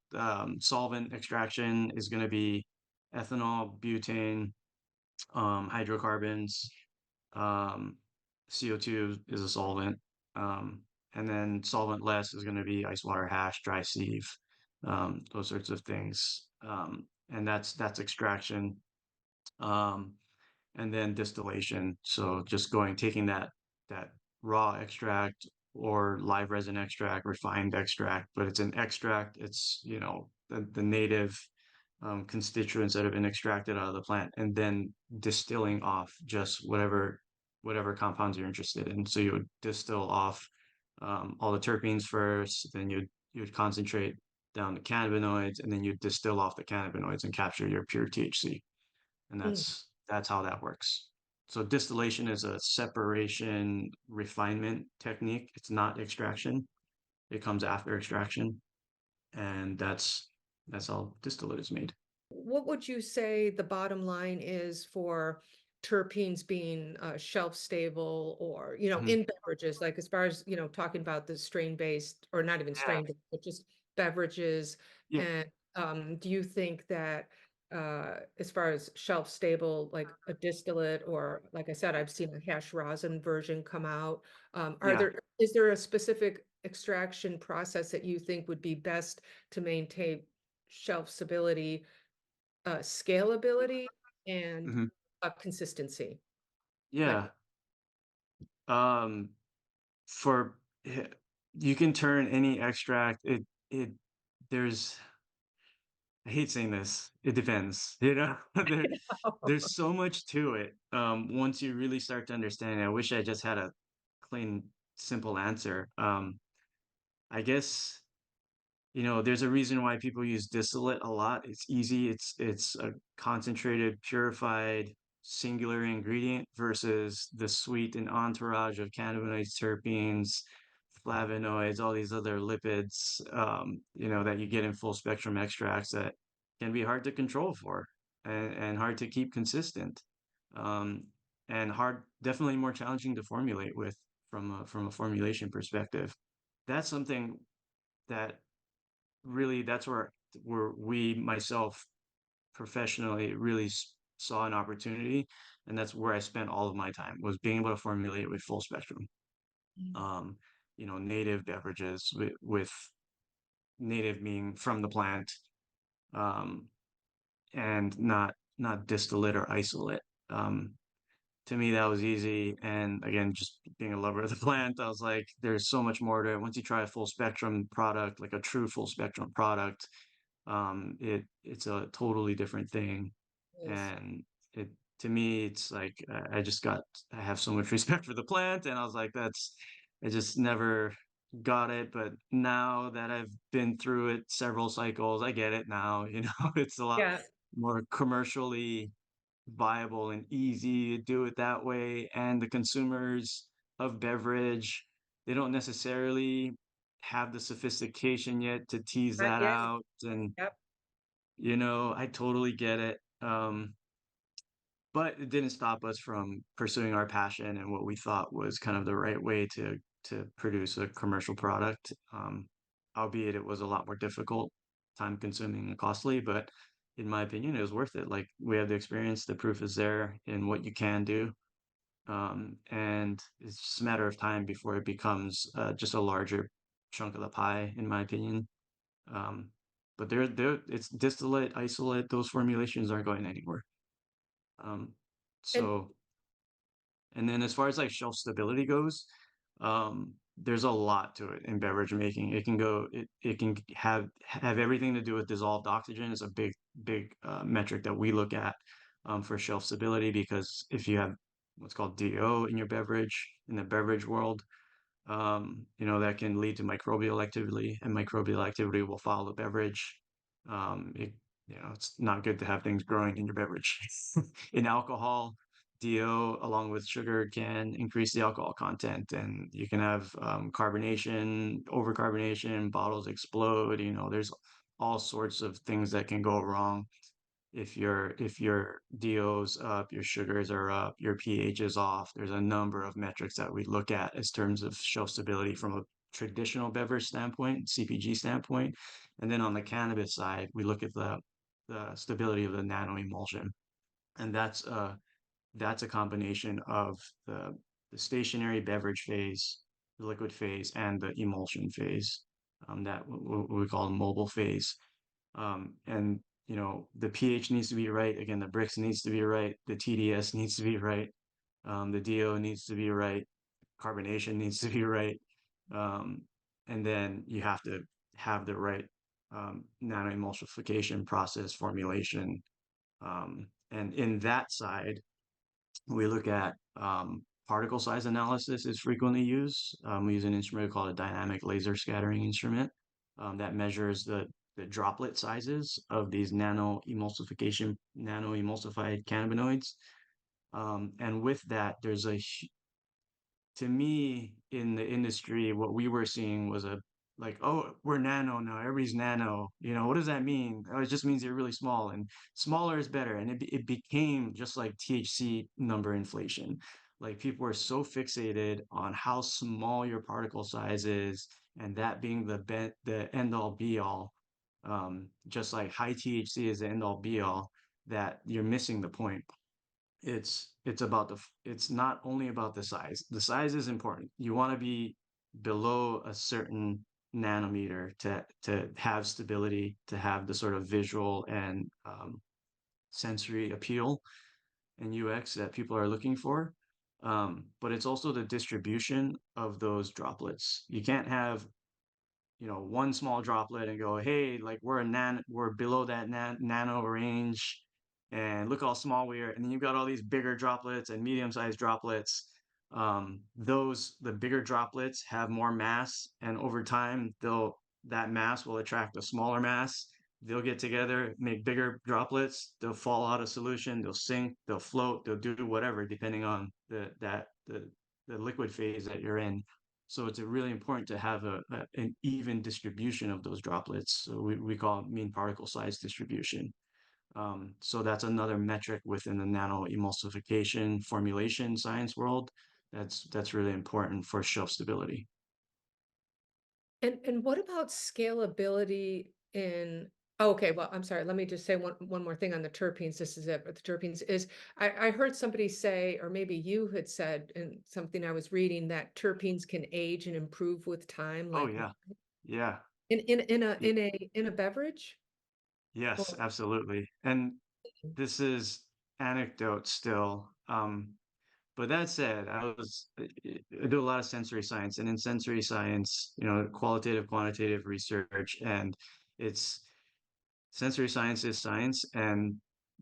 Solvent extraction is going to be ethanol, butane, hydrocarbons, um, CO2 is a solvent, and then solvent less is going to be ice water hash, dry sieve, those sorts of things. And that's extraction. Um, and then distillation. So just taking that raw extract or live resin extract, refined extract, but it's an extract. It's the native constituents that have been extracted out of the plant, and then distilling off just whatever compounds you're interested in. So you would distill off all the terpenes first, then you'd concentrate down the cannabinoids, and then you distill off the cannabinoids and capture your pure THC, and Mm. that's how that works. So distillation is a separation refinement technique. It's not extraction. It comes after extraction, and that's how distillate is made. What would you say the bottom line is for terpenes being shelf stable or, Mhm. in beverages, like as far as, talking about the strain based or not even Yeah, strain, but just beverages. yeah, And do you think that as far as shelf stable, like a distillate or like I said, I've seen a hash rosin version come out. yeah. Is there a specific extraction process that you think would be best to maintain shelf stability, scalability, and Mhm. consistency? Like, Yeah. Um, for you can turn any extract. It there's I hate saying this. It depends. There's so much to it. Once you really start to understand it, I wish I just had a clean, simple answer. I guess there's a reason why people use distillate a lot. It's easy. It's a concentrated, purified, singular ingredient versus the sweet and entourage of cannabinoids, terpenes, flavonoids, all these other lipids, that you get in full spectrum extracts that can be hard to control for and hard to keep consistent. Um, and definitely more challenging to formulate with from a formulation perspective. That's something that really that's where we myself professionally really saw an opportunity, and that's where I spent all of my time was being able to formulate with full spectrum, mm, um native beverages with native meaning from the plant, um and not distillate or isolate. To me that was easy, and again, just being a lover of the plant, I was like, there's so much more to it. Once you try a full spectrum product, like a true full spectrum product, it's a totally different thing. yes. And it to me it's like, I have so much respect for the plant, and I was like, that's I just never got it. But now that I've been through it several cycles, I get it now. It's a lot Yeah, more commercially viable and easy to do it that way, and the consumers of beverage, they don't necessarily have the sophistication yet to tease not that yet. out. And Yep. I totally get it. But it didn't stop us from pursuing our passion and what we thought was kind of the right way to produce a commercial product. Albeit it was a lot more difficult, time consuming and costly, but in my opinion, it was worth it. Like, we have the experience, the proof is there in what you can do. And it's just a matter of time before it becomes just a larger chunk of the pie, in my opinion. Um, but it's distillate, isolate, those formulations aren't going anywhere. Um, And so, and then as far as like shelf stability goes, there's a lot to it in beverage making. It can have everything to do with dissolved oxygen. Is a big metric that we look at for shelf stability, because if you have what's called DO in your beverage, in the beverage world, that can lead to microbial activity, and microbial activity will follow the beverage. It, it's not good to have things growing in your beverage. In alcohol, DO along with sugar can increase the alcohol content, and you can have carbonation, overcarbonation, bottles explode. There's all sorts of things that can go wrong if your DO's up, your sugars are up, your pH is off. There's a number of metrics that we look at as terms of shelf stability from a traditional beverage standpoint, CPG standpoint. And then on the cannabis side, we look at the stability of the nano emulsion. And that's a combination of the stationary beverage phase, the liquid phase, and the emulsion phase, that what we call mobile phase. And the pH needs to be right. Again, the Brix needs to be right. The TDS needs to be right. The DO needs to be right. Carbonation needs to be right. Um, and then you have to have the right nanoemulsification process formulation. And in that side, we look at particle size analysis is frequently used. We use an instrument called a dynamic laser scattering instrument that measures the droplet sizes of these nano emulsified cannabinoids. And with that, to me, in the industry, what we were seeing was like, oh, we're nano now, everybody's nano. What does that mean? Oh, it just means you're really small, and smaller is better. And it became just like THC number inflation. Like, people were so fixated on how small your particle size is, and that being the end all be all, just like high THC is the end all be all, that you're missing the point. It's not only about the size. The size is important. You want to be below a certain nanometer to have stability, to have the sort of visual and sensory appeal and UX that people are looking for. But it's also the distribution of those droplets. You can't have one small droplet and go, hey, like we're below that nano range, and look how small we are. And then you've got all these bigger droplets and medium-sized droplets. The bigger droplets have more mass, and over time, that mass will attract a smaller mass. They'll get together, make bigger droplets. They'll fall out of solution. They'll sink. They'll float. They'll do whatever, depending on the liquid phase that you're in. So it's really important to have an even distribution of those droplets. So we call it mean particle size distribution. So that's another metric within the nano emulsification formulation science world. That's really important for shelf stability. and what about scalability in oh, okay, well, I'm sorry, let me just say one more thing on the terpenes. This is it, but the terpenes is I heard somebody say, or maybe you had said in something I was reading, that terpenes can age and improve with time, Oh like yeah, yeah, y- in a beverage? yes, Or absolutely. And this is anecdote still. But that said, I do a lot of sensory science, and in sensory science, qualitative, quantitative research, and it's sensory science is science, and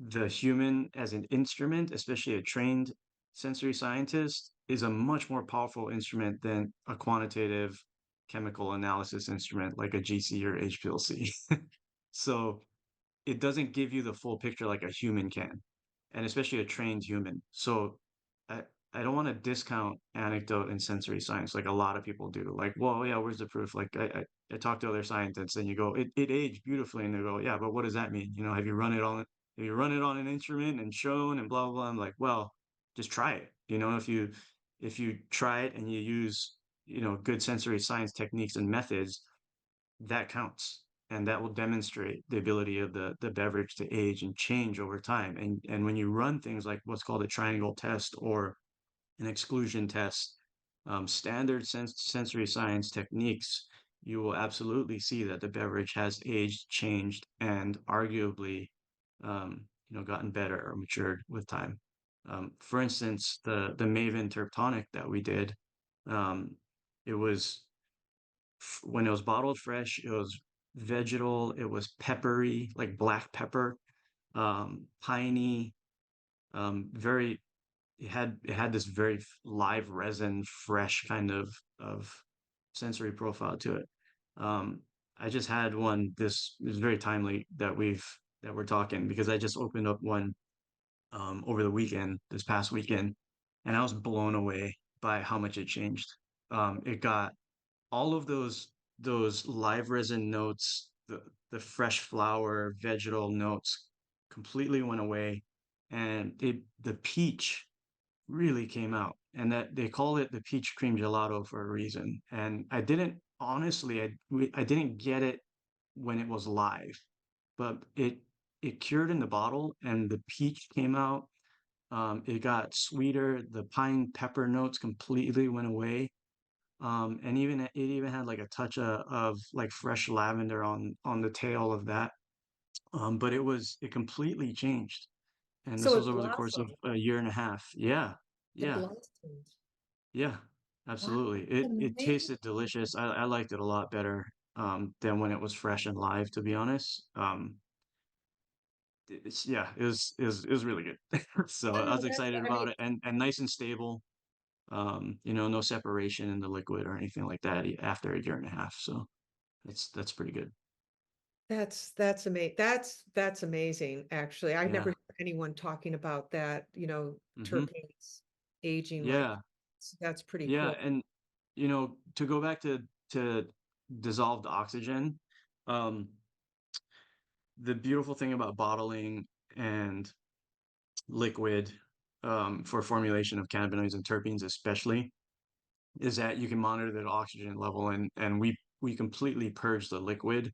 the human as an instrument, especially a trained sensory scientist, is a much more powerful instrument than a quantitative chemical analysis instrument like a GC or HPLC. So it doesn't give you the full picture like a human can, and especially a trained human. So I I don't want to discount anecdote in sensory science like a lot of people do. Like, well, yeah, where's the proof? Like I talk to other scientists and you go, it aged beautifully, and they go, yeah, but what does that mean? Have you run it on an instrument and shown and blah blah blah? I'm like, well, just try it. If you try it and you use good sensory science techniques and methods, that counts, and that will demonstrate the ability of the beverage to age and change over time. And when you run things like what's called a triangle test, or and exclusion tests, standard sensory science techniques, you will absolutely see that the beverage has aged, changed, and arguably, gotten better or matured with time. For instance, the Maven Terp Tonic that we did, um, it was when it was bottled fresh, it was vegetal, it was peppery, like black pepper, piney, very it had this very live resin, fresh kind of sensory profile to it. Um, I just had one. This is very timely that we're talking because I just opened up one over the weekend, this past weekend, and I was blown away by how much it changed. It got all of those live resin notes, the fresh flower, vegetal notes completely went away, and the peach really came out. And that they call it the peach cream gelato for a reason. And I didn't honestly, I didn't get it when it was live, but it cured in the bottle, and the peach came out. It got sweeter. The pine pepper notes completely went away. And even it even had like a touch of like fresh lavender on the tail of that. But it completely changed. And So this it was over the course of blossomed. a year and a half. Yeah. It Yeah. blossomed. Yeah. Wow, Absolutely. It amazing. tasted delicious. I liked it a lot better than when it was fresh and live, to be honest. It was really good. So Oh I no, was that's excited I mean about it, and nice and stable. No separation in the liquid or anything like that after a year and a half. So that's pretty good. that's amazing, actually. I've never Yeah. heard anyone talking about that, Hmm. terpenes aging like Yeah. that's pretty Yeah. cool. And to go back to dissolved oxygen, um, the beautiful thing about bottling and liquid for formulation of cannabinoids and terpenes, especially, is that you can monitor the oxygen level, and we completely purge the liquid.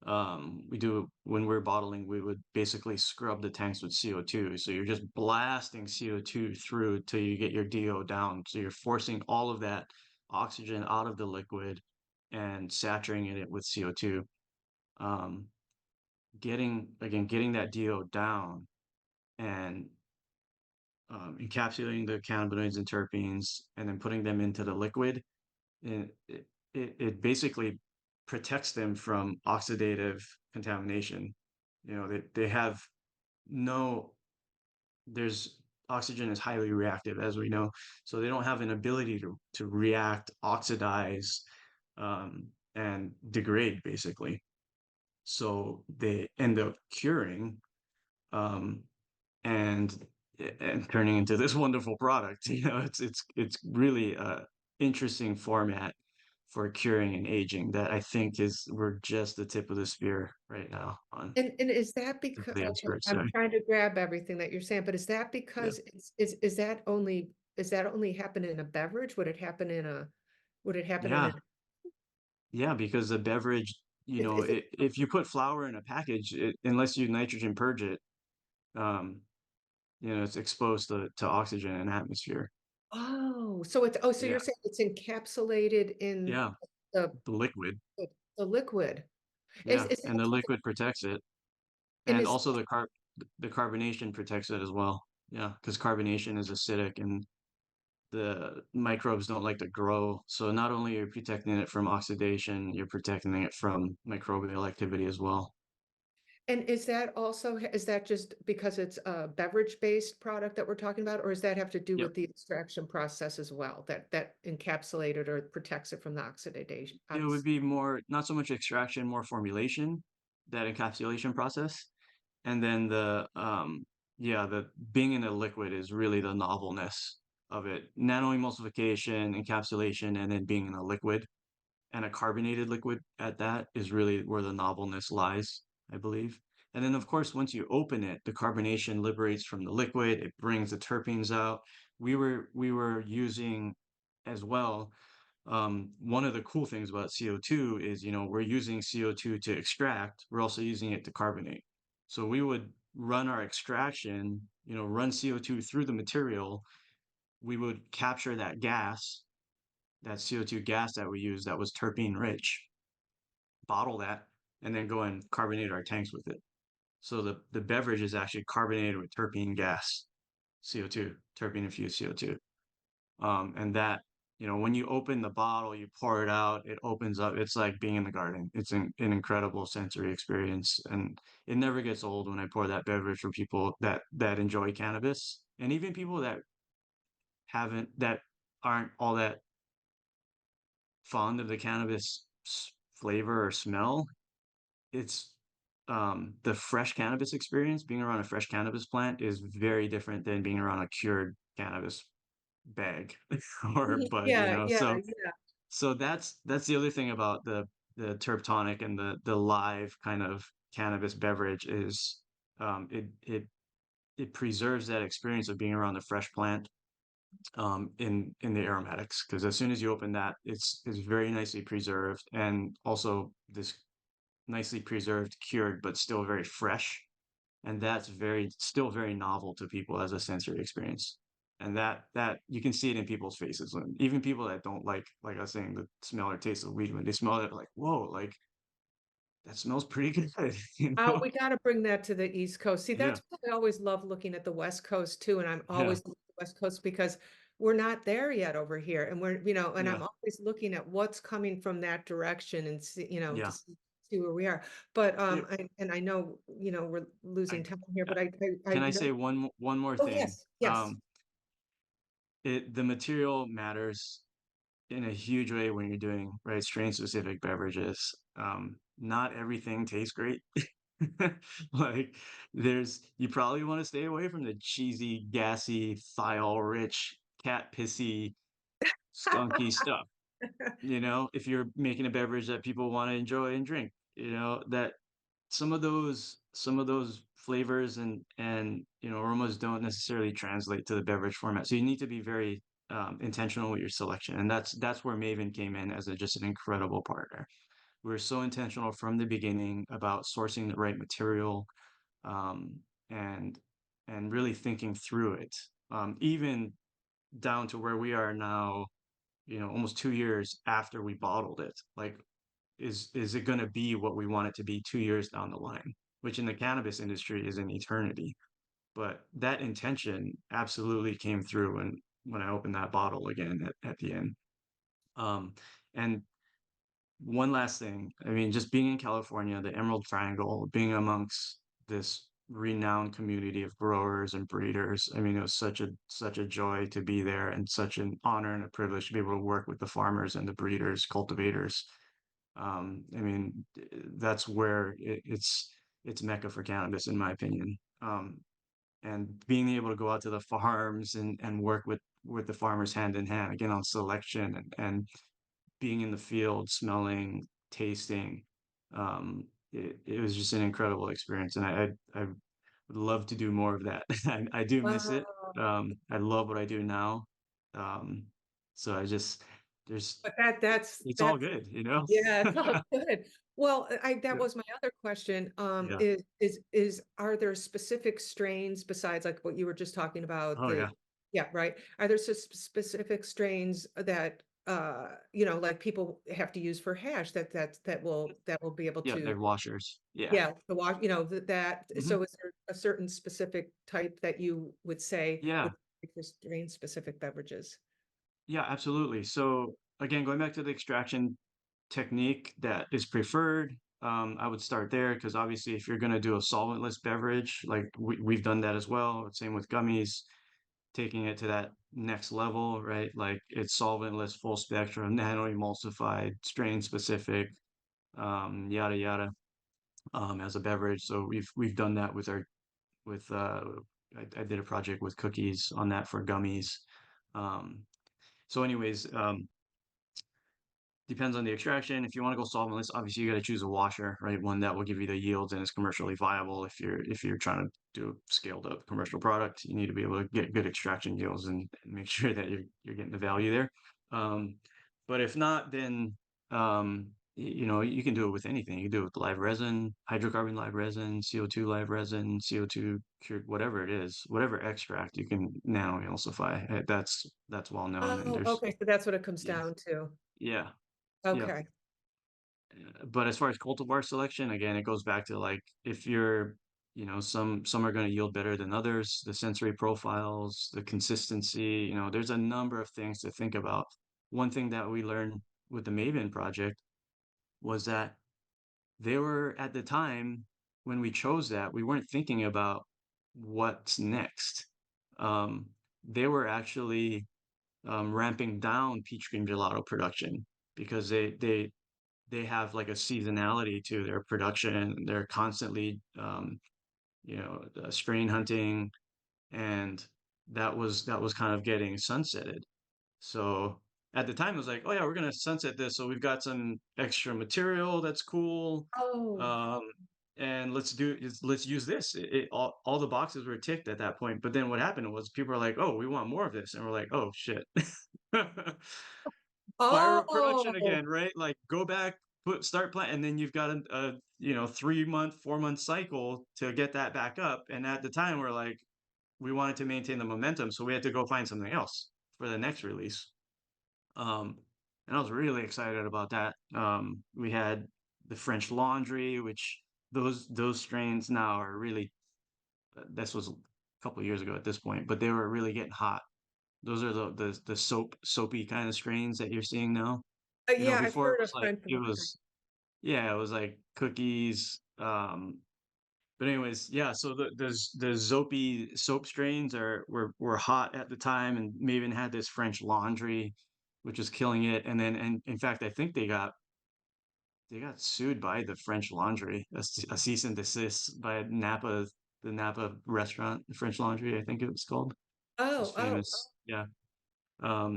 We do when we're bottling, we would basically scrub the tanks with CO2. So you're just blasting CO2 through till you get your DO down. So you're forcing all of that oxygen out of the liquid and saturating it with CO2. Um, getting that DO down and encapsulating the cannabinoids and terpenes and then putting them into the liquid, it basically protects them from oxidative contamination. They have no, there's oxygen is highly reactive, as we know, so they don't have an ability to react, oxidize, and degrade, basically. So they end up curing, um, and and turning into this wonderful product. It's really a interesting format for curing and aging that I think is we're just the tip of the spear right now on And is that for because the okay, experts I'm there. trying to grab everything that you're saying, but is that Yeah. because is that only happen in a beverage? Would it happen in Yeah. an Yeah, because the beverage, is it if you put flour in a package, unless you nitrogen purge it, um, it's exposed to oxygen and atmosphere. so Yeah. you're saying it's encapsulated in Yeah. the The liquid. the, the liquid. Yeah. Is And that the something liquid protects it. and And is also the carbonation protects it as well. Yeah, because carbonation is acidic and the microbes don't like to grow. So not only are you protecting it from oxidation, you're protecting it from microbial activity as well. and is that also is that just because it's a beverage based product that we're talking about, or does that have to do Yep. with the extraction process as well, that encapsulated or protects it from the oxidation? It would be more, not so much extraction, more formulation, that encapsulation process. And then the being in a liquid is really the novelness of it. Nanoemulsification, encapsulation, and then being in a liquid, and a carbonated liquid at that, is really where the novelness lies, I believe. And then, of course, once you open it, the carbonation liberates from the liquid. It brings the terpenes out. We were using as well. One of the cool things about CO2 is, we're using CO2 to extract. We're also using it to carbonate. So we would run our extraction, run CO2 through the material, we would capture that gas, that CO2 gas that we use that was terpene rich, bottle that, and then go and carbonate our tanks with it. So the beverage is actually carbonated with terpene gas, CO2, terpene infused CO2. And that, when you open the bottle, you pour it out, it opens up. It's like being in the garden. It's an incredible sensory experience, and it never gets old when I pour that beverage for people that enjoy cannabis, and even people that aren't all that fond of the cannabis flavor or smell. It's the fresh cannabis experience. Being around a fresh cannabis plant is very different than being around a cured cannabis bag or bud, Yeah, yeah, so yeah. that's the other thing about the Terp Tonic and the live kind of cannabis beverage is it preserves that experience of being around the fresh plant in the aromatics, because as soon as you open that, it's very nicely preserved, and also this nicely preserved, cured, but still very fresh. And that's still very novel to people as a sensory experience. And that you can see it in people's faces. When even people that don't like I was saying, the smell or taste of weed, when they smell it, like, whoa, like that smells pretty good, you know? We got to bring that to the East Coast. See, Yeah, that's why I always love looking at the West Coast too, and I'm yeah, always looking at the West Coast because we're not there yet over here, and and yeah, I'm always looking at what's coming from that direction and see, to yeah. see where we are. But It, I know we're losing I, time here, I but I can I know. say one more Oh thing? yes, yes. The material matters in a huge way when you're doing right strain specific beverages. Not everything tastes great. Like you probably want to stay away from the cheesy, gassy, thiol rich, cat pissy, skunky stuff. If you're making a beverage that people want to enjoy and drink, that some of those flavors and aromas don't necessarily translate to the beverage format. So you need to be very intentional with your selection, and that's where Maven came in as just an incredible partner. We were so intentional from the beginning about sourcing the right material, um, and and really thinking through it, even down to where we are now. Almost 2 years after we bottled it, like is it going to be what we want it to be 2 years down the line, which in the cannabis industry is an eternity. But that intention absolutely came through when I opened that bottle again at the end. And one last thing, I mean, just being in California, the Emerald Triangle, being amongst this renowned community of growers and breeders, I mean, it was such a joy to be there, and such an honor and a privilege to be able to work with the farmers and the breeders, cultivators. I mean, that's where it's mecca for cannabis, in my opinion. And being able to go out to the farms and work with the farmers hand in hand, again, on selection, and being in the field, smelling, tasting, it was just an incredible experience, and I would love to do more of that. I do miss it. Wow. I love what I do now. Um, so there's But it's all that's good. yeah, it's all good. Well, that Yeah. was my other question. Yeah. Are there specific strains besides like what you were just talking about? Oh yeah. Yeah, right. Are there specific strains that like people have to use for hash that will be able Yeah, to, they're washers. Yeah. yeah, the wash, Hmm. so is there a certain specific type that you would say Yeah. would be for strain specific beverages? Yeah, absolutely. So again, going back to the extraction technique that is preferred, I would start there, because obviously if you're going to do a solventless beverage, like we've done that as well, same with gummies, taking it to that next level, right? Like it's solventless, full spectrum, nano emulsified, strain specific, yada yada, as a beverage. So we've done that with I did a project with cookies on that for gummies. Um, so anyways, depends on the extraction. If you want to go solventless, obviously you got to choose a washer, right? One that will give you the yields and is commercially viable. If you're trying to do a scaled up commercial product, you need to be able to get good extraction yields and make sure that you're getting the value there. But if not, then you know, you can do it with anything. You can do it with live resin, hydrocarbon live resin, CO2 live resin, CO2 cured, whatever it is, whatever extract you can nano emulsify. That's well known, and Oh, there's okay, so that's what it comes yeah, down to. yeah, yeah. Okay. But as far as cultivar selection, again, it goes back to like if you're, you know, some are going to yield better than others, the sensory profiles, the consistency, you know, there's a number of things to think about. One thing that we learned with the Maven project was that they were at the time when we chose that, we weren't thinking about what's next. Um, they were actually ramping down peach cream gelato production because they have like a seasonality to their production. They're constantly strain hunting, and that was kind of getting sunsetted. So at the time, it was like, oh yeah, we're gonna sunset this. So we've got some extra material that's cool, Oh, um, and let's use this. All the boxes were ticked at that point. But then what happened was people were like, oh, we want more of this, and we're like, oh shit. Fire up production oh, again, right? Like go back, start plant, and then you've got a 3 month, 4 month cycle to get that back up. And at the time, we're like, we wanted to maintain the momentum, so we had to go find something else for the next release. Um, and I was really excited about that. We had the French Laundry, which those strains now are really. This was a couple of years ago at this point, but they were really getting hot. Those are the soapy kind of strains that you're seeing now. You know, yeah, I've before it heard was of like French it laundry. was yeah, it was like cookies. But anyways, yeah. So the Zopi soap strains were hot at the time, and Maven had this French Laundry, which was killing it. And in fact, I think they got sued by the French Laundry, a cease and desist by Napa, the Napa restaurant, the French Laundry, I think it was called. This Oh, oh, famous, yeah.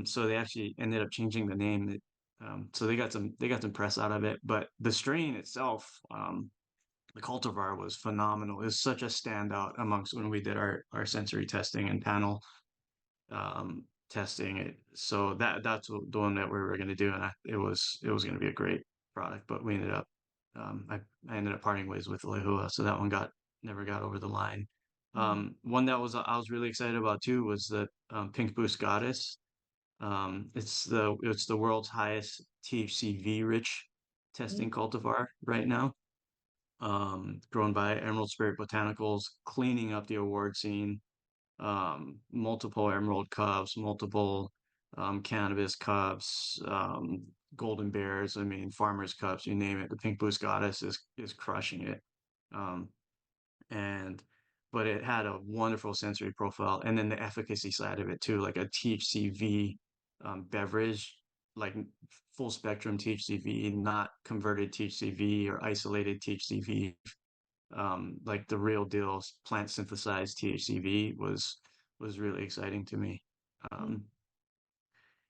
So they actually ended up changing the name. So they got some press out of it, but the strain itself, the cultivar was phenomenal. It was such a standout amongst when we did our sensory testing and panel testing it. So that's the one that we were going to do, and it was going to be a great product, but we ended up I ended up parting ways with Lehua, so that one never got over the line. mhm, One that I was really excited about too was the Pink Boost Goddess. It's the world's highest THCV rich mhm. testing cultivar right now, grown by Emerald Spirit Botanicals, cleaning up the award scene, multiple Emerald Cups, multiple Cannabis Cups, Golden Bears. I mean, Farmers Cups, you name it. The Pink Boost Goddess is crushing it. Um, and but it had a wonderful sensory profile, and then the efficacy side of it too, like a THCV beverage, like full spectrum THCV, not converted THCV or isolated THCV, like the real deal plant synthesized THCV was really exciting to me. Um,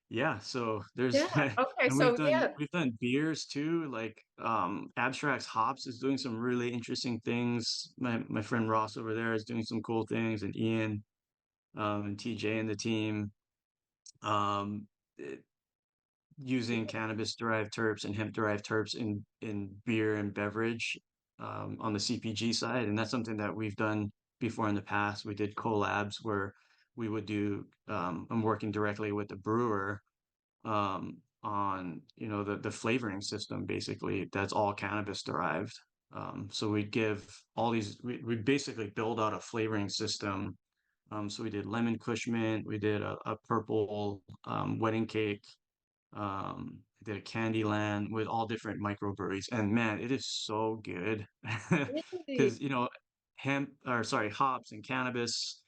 yeah, so there's Yeah, okay, and so yeah. we've done beers too, like Abstracts Hops is doing some really interesting things. My friend Ross over there is doing some cool things, and Ian and TJ and the team um eh, using cannabis derived terps and hemp derived terps in beer and beverage on the CPG side, and that's something that we've done before in the past. We did collabs where we would do I'm working directly with the brewer on the flavoring system, basically that's all cannabis derived. So we'd give all these we basically build out a flavoring system. So we did lemon kush mint, we did a purple wedding cake, I did a candy land with all different microbreweries, and man, it is so good. Really? Because hemp, or sorry, hops and cannabis,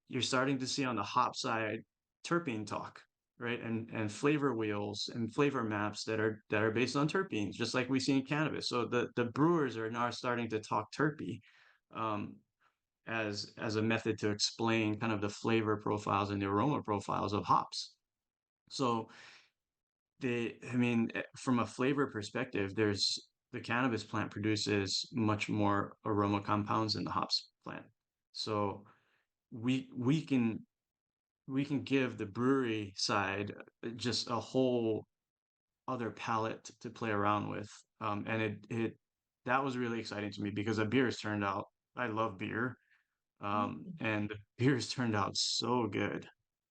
you're starting to see on the hop side terpene talk, right? And flavor wheels and flavor maps that are based on terpenes, just like we see in cannabis. So the brewers are now starting to talk terpene um, as a method to explain kind of the flavor profiles and the aroma profiles of hops. So I mean, from a flavor perspective, the cannabis plant produces much more aroma compounds than the hops plant. So we we can we can give the brewery side just a whole other palate to play around with. And it that was really exciting to me because the beers turned out. I love beer, Mm. and the beers turned out so good.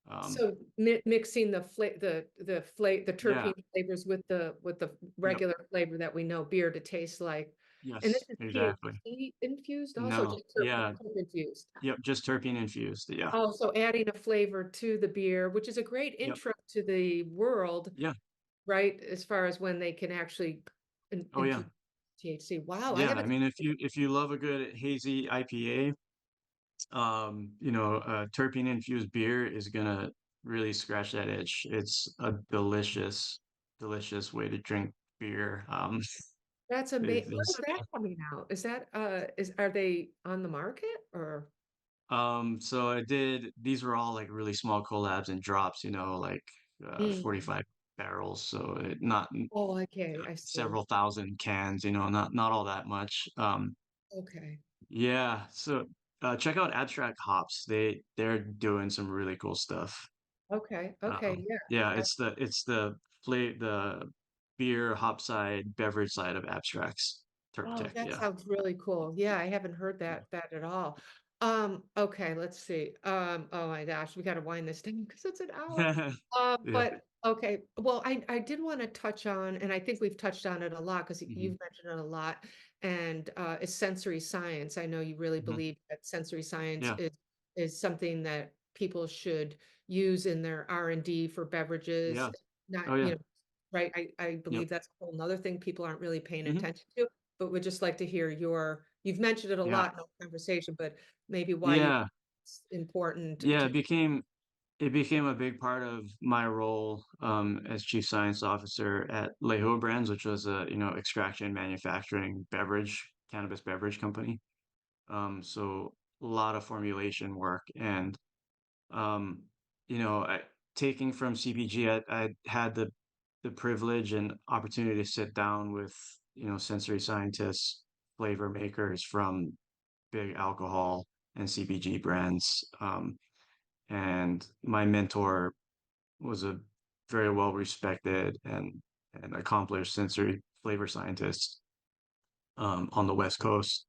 Um, So mixing the yeah, terpene flavors with the yep, regular flavor that we know beer to taste like. And this yes, is exactly. THC infused also, No, just yeah, terp infused. yep, just terpene infused. Yeah, Oh, so adding a flavor to the beer, which is a great yep, intro to the world, yeah, right? As far as when they can actually oh yeah, infuse THC. Wow, I yeah. I haven't. mean, if you love a good hazy IPA, terpene infused beer is gonna really scratch that itch. It's a delicious way to drink beer. That's amazing. When is There's that coming out? Is that are they on the market or? so I did these were all like really small collabs and drops, like Mm. 45 barrels, so not Oh, okay, I see. several thousand cans, not all that much. Okay. Yeah, so check out Abstract Hops. They're doing some really cool stuff. Okay. Okay. Yeah. Yeah, the beer hop side, beverage side of Abstracts. Terp Oh, Tech, that yeah. sounds really cool. Yeah, I haven't heard Yeah. that at all. Okay, let's see. Oh my gosh, we got to wind this down because it's an hour. Yeah. But okay, well, I did want to touch on, and I think we've touched on it a lot because Hmm. you've mentioned it a lot, and it's sensory science. I know you really Hmm. believe that sensory science Yeah. is something that people should use in their R&D for beverages, Yeah. not, Oh yeah. right? I Yep. believe that's a whole nother thing people aren't really paying Hmm. attention to, but would just like to hear you've mentioned it a Yeah. lot in our conversation, but maybe why you think Yeah. it's important Yeah. to. It became a big part of my role as chief science officer at Leho Brands, which was a extraction manufacturing cannabis beverage company. So a lot of formulation work and um, taking from CPG, I had the privilege and opportunity to sit down with sensory scientists, flavor makers from big alcohol and CPG brands. And my mentor was a very well respected and accomplished sensory flavor scientist on the West Coast.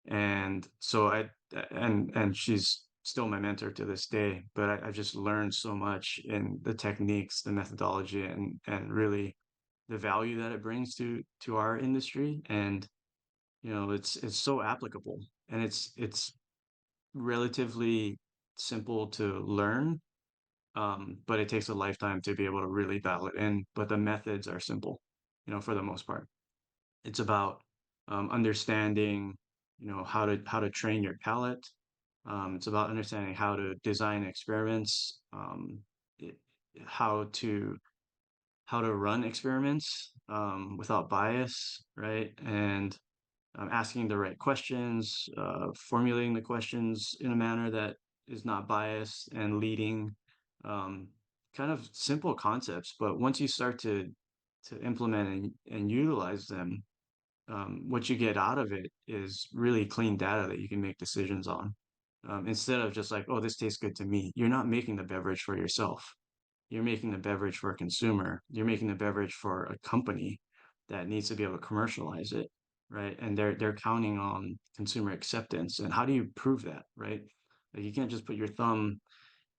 And so and she's still my mentor to this day, but I've just learned so much in the techniques, the methodology, and really the value that it brings to our industry. And it's so applicable, and it's relatively simple to learn, but it takes a lifetime to be able to really dial it in. But the methods are simple, for the most part. It's about understanding, how to train your palate. It's about understanding how to design experiments, it, how to how to run experiments without bias, right? And asking the right questions, formulating the questions in a manner that is not biased, and leading. Um, Kind of simple concepts, but once you start to implement and utilize them, what you get out of it is really clean data that you can make decisions on. Instead of just like, oh, this tastes good to me. You're not making the beverage for yourself. You're making the beverage for a consumer. You're making the beverage for a company that needs to be able to commercialize it, right? And they're counting on consumer acceptance. And how do you prove that, right? Like you can't just put your thumb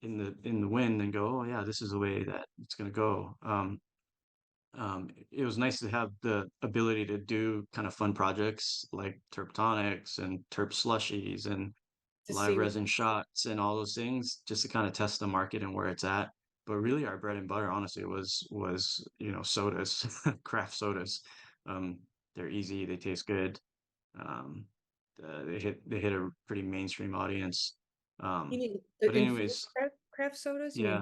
in the wind and go, oh yeah, this is the way that it's going to go. It was nice to have the ability to do kind of fun projects like Terp Tonics and Terp slushies and To live see what. resin shots and all those things just to kind of test the market and where it's at. But really our bread and butter, honestly, was sodas, craft sodas. Um, they're easy, they taste good. Um, they hit a pretty mainstream audience. You Um, mean but infused anyways, craft sodas? You mean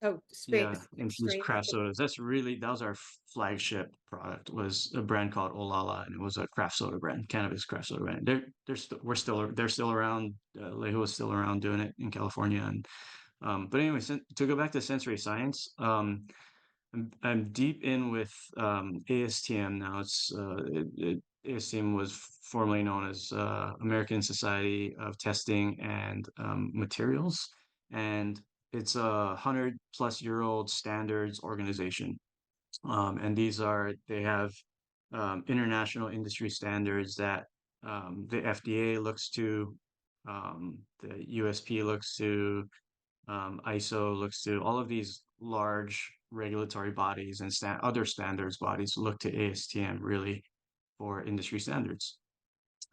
yeah, yeah, specific infused strains of craft sodas. That was our flagship product, was a brand called Olala, and it was a craft soda brand, cannabis craft soda brand. They're still around. Leho is still around doing it in California. And but anyway, to go back to sensory science, I'm deep in with ASTM now. ASTM was formerly known as American Society of Testing and Materials, and it's a 100+ year old standards organization. And they have international industry standards that the FDA looks to, the USP looks to, ISO looks to. All of these large regulatory bodies and other standards bodies look to ASTM really for industry standards.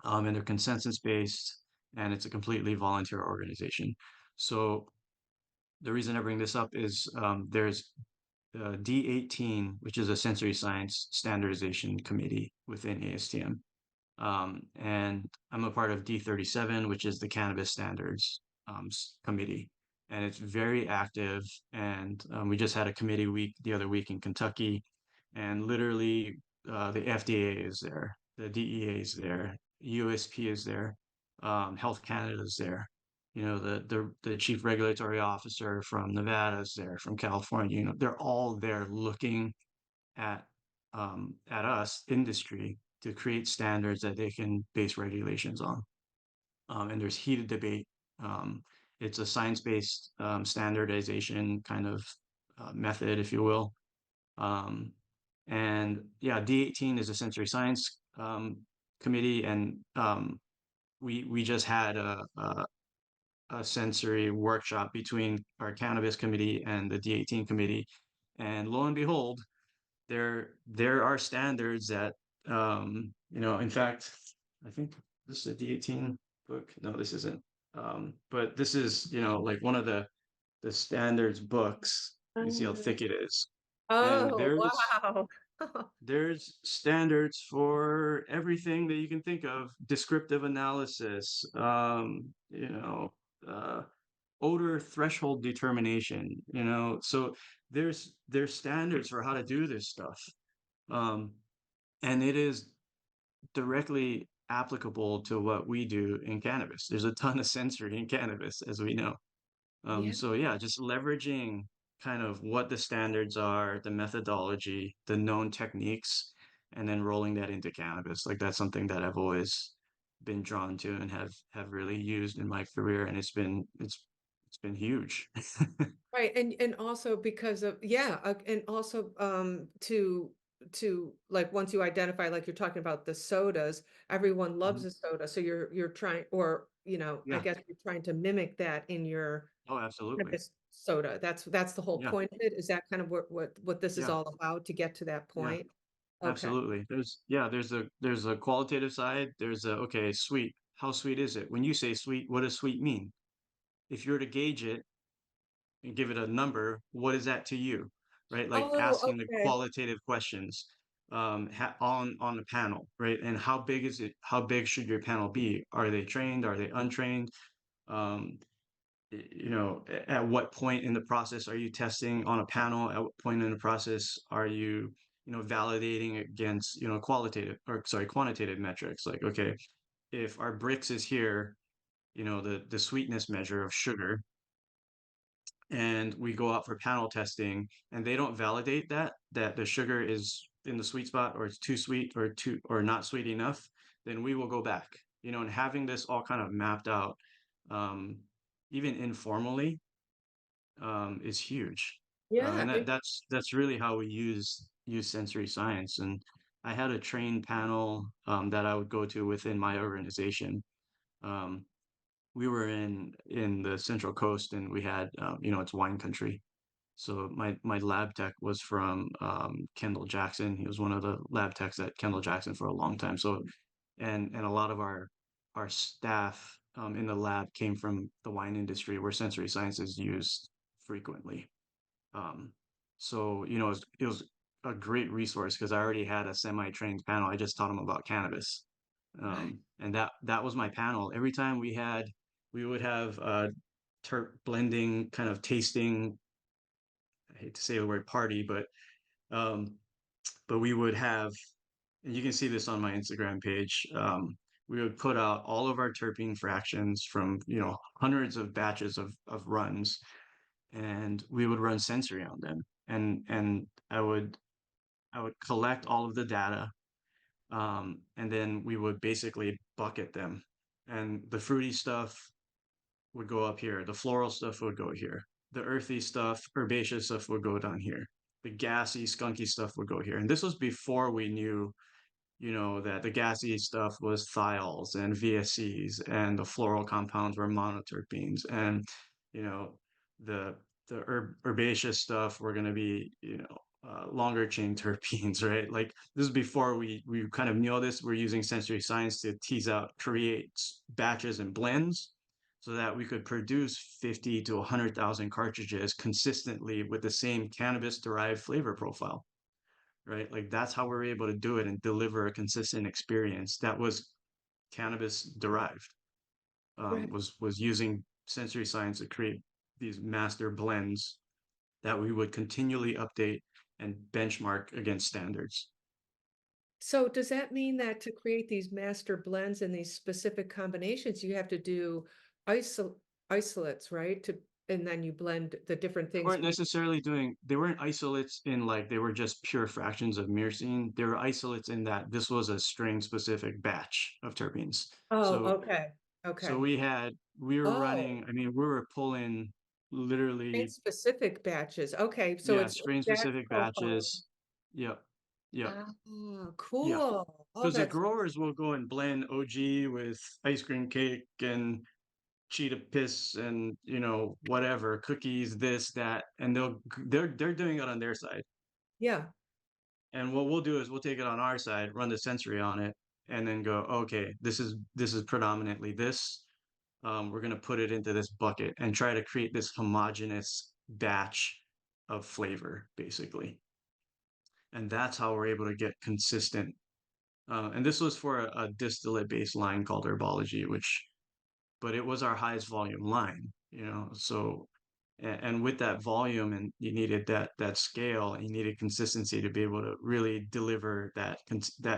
And they're consensus based, and it's a completely volunteer organization. So the reason I bring this up is there's D18, which is a sensory science standardization committee within ASTM. And I'm a part of D37, which is the cannabis standards committee. And it's very active. And we just had a committee week the other week in Kentucky. And literally, the FDA is there, the DEA is there, USP is there, Health Canada is there. The chief regulatory officer from Nevada is there, from California. They're all there looking at us industry to create standards that they can base regulations on. And there's heated debate. It's a science-based standardization kind of method, if you will. Um, and yeah, D18 is a sensory science committee, and we just had a sensory workshop between our cannabis committee and the D18 committee, and lo and behold, there are standards that in fact, I think this is a D18 book. No, this isn't. But this is, like one of the standards books. You see how thick it is. And Oh, wow. there's standards for everything that you can think of: descriptive analysis, uh, odor threshold determination, so there's standards for how to do this stuff. um, and it is directly applicable to what we do in cannabis. There's a ton of sensory in cannabis, as we know. Yeah. So yeah, just leveraging kind of what the standards are, the methodology, the known techniques, and then rolling that into cannabis. Like that's something that I've always been drawn to and have really used in my career, and it's been huge. Right, and also because of and also to like once you identify, like you're talking about the sodas, everyone loves Mhm. a soda, so you're trying, or I Yeah. guess you're trying to mimic that in your Oh, absolutely. cannabis soda. That's the whole Yeah. point of it. Is that kind of what this is Yeah. all about to get to that Yeah. point? Okay. Absolutely. There's a qualitative side. There's a, okay, sweet. How sweet is it? When you say sweet, what does sweet mean? If you're to gauge it and give it a number, what is that to you? Right? Like Oh, asking the okay. qualitative questions on the panel, right? And how big is it? How big should your panel be? Are they trained? Are they untrained? Um, at what point in the process are you testing on a panel? At what point in the process are you, validating against, quantitative metrics? Like, okay, if our bricks is here, the sweetness measure of sugar, and we go out for panel testing and they don't validate that the sugar is in the sweet spot, or it's too sweet, or not sweet enough, then we will go back, and having this all kind of mapped out, um, even informally, is huge. Yeah. And that's really how we use sensory science. And I had a trained panel that I would go to within my organization. Um, we were in the Central Coast, and we had, it's wine country. So my lab tech was from Kendall Jackson. He was one of the lab techs at Kendall Jackson for a long time. So, and a lot of our staff in the lab came from the wine industry, where sensory science is used frequently. Um, so it was a great resource because I already had a semi-trained panel. I just taught them about cannabis, and that was my panel. Every time we would have terp blending kind of tasting. I hate to say the word party, um, but we would have, and you can see this on my Instagram page. We would put out all of our terpene fractions from hundreds of batches of runs, and we would run sensory on them, and I would collect all of the data, and then we would basically bucket them, and the fruity stuff would go up here, the floral stuff would go here, the earthy stuff, herbaceous stuff would go down here. the gassy, skunky stuff would go here. And this was before we knew, that the gassy stuff was thiols and VSCs, and the floral compounds were monoterpenes, and you know the herbaceous stuff were going to be longer chain terpenes, right? Like this is before we kind of knew all this. We're using sensory science to tease out, create batches and blends so that we could produce 50 to 100,000 cartridges consistently with the same cannabis derived flavor profile, right? Like that's how we're able to do it and deliver a consistent experience that was cannabis derived. Right. Was using sensory science to create these master blends that we would continually update and benchmark against standards. So does that mean that to create these master blends and these specific combinations, you have to do isolates, right? And then you blend the different They things. weren't necessarily doing, they weren't isolates in like they were just pure fractions of myrcene. They were isolates in that this was a strain specific batch of terpenes. Oh, So okay. so Okay. we were Oh, running, I mean, we were pulling strain literally, specific batches. Okay, so yeah, it's strain batch specific profile. batches. Yep. Yep. Ah, Yeah. cool. Oh, Because the that's growers will go and blend OG with ice cream cake and cheetah piss and whatever, cookies, this, that, and they're doing it on their side. yeah. And what we'll do is we'll take it on our side, run the sensory on it, and then go, okay, this is predominantly this. We're gonna put it into this bucket and try to create this homogeneous batch of flavor, basically. And that's how we're able to get consistent. And this was for a distillate-based line called herbology, but it was our highest volume line, so and with that volume, and you needed that scale, and you needed consistency to be able to really deliver that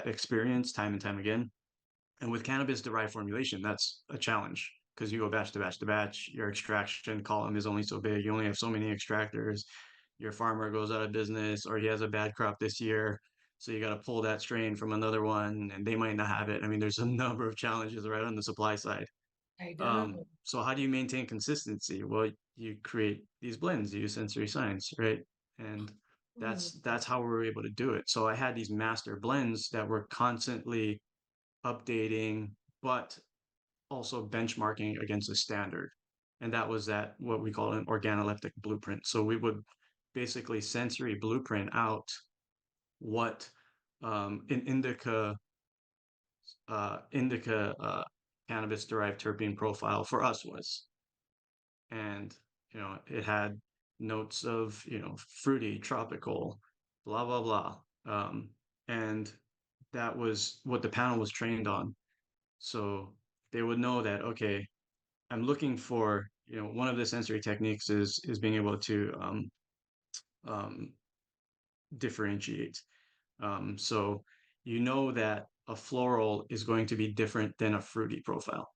experience time and time again. And with cannabis derived formulation, that's a challenge because you go batch to batch to batch. Your extraction column is only so big. You only have so many extractors. Your farmer goes out of business or he has a bad crop this year. So you got to pull that strain from another one and they might not have it. I mean, there's a number of challenges right on the supply side. I know. So how do you maintain consistency? Well, you create these blends, you use sensory science, right? And Oh, that's how we were able to do it. So I had these master blends that were constantly updating, but also benchmarking against a standard. And that was that what we call an organoleptic blueprint. So we would basically sensory blueprint out what an indica cannabis derived terpene profile for us was. And it had notes of fruity, tropical, blah blah blah. And that was what the panel was trained on. So they would know that, okay, I'm looking for, one of the sensory techniques is being able to um, differentiate. So you know that a floral is going to be different than a fruity profile.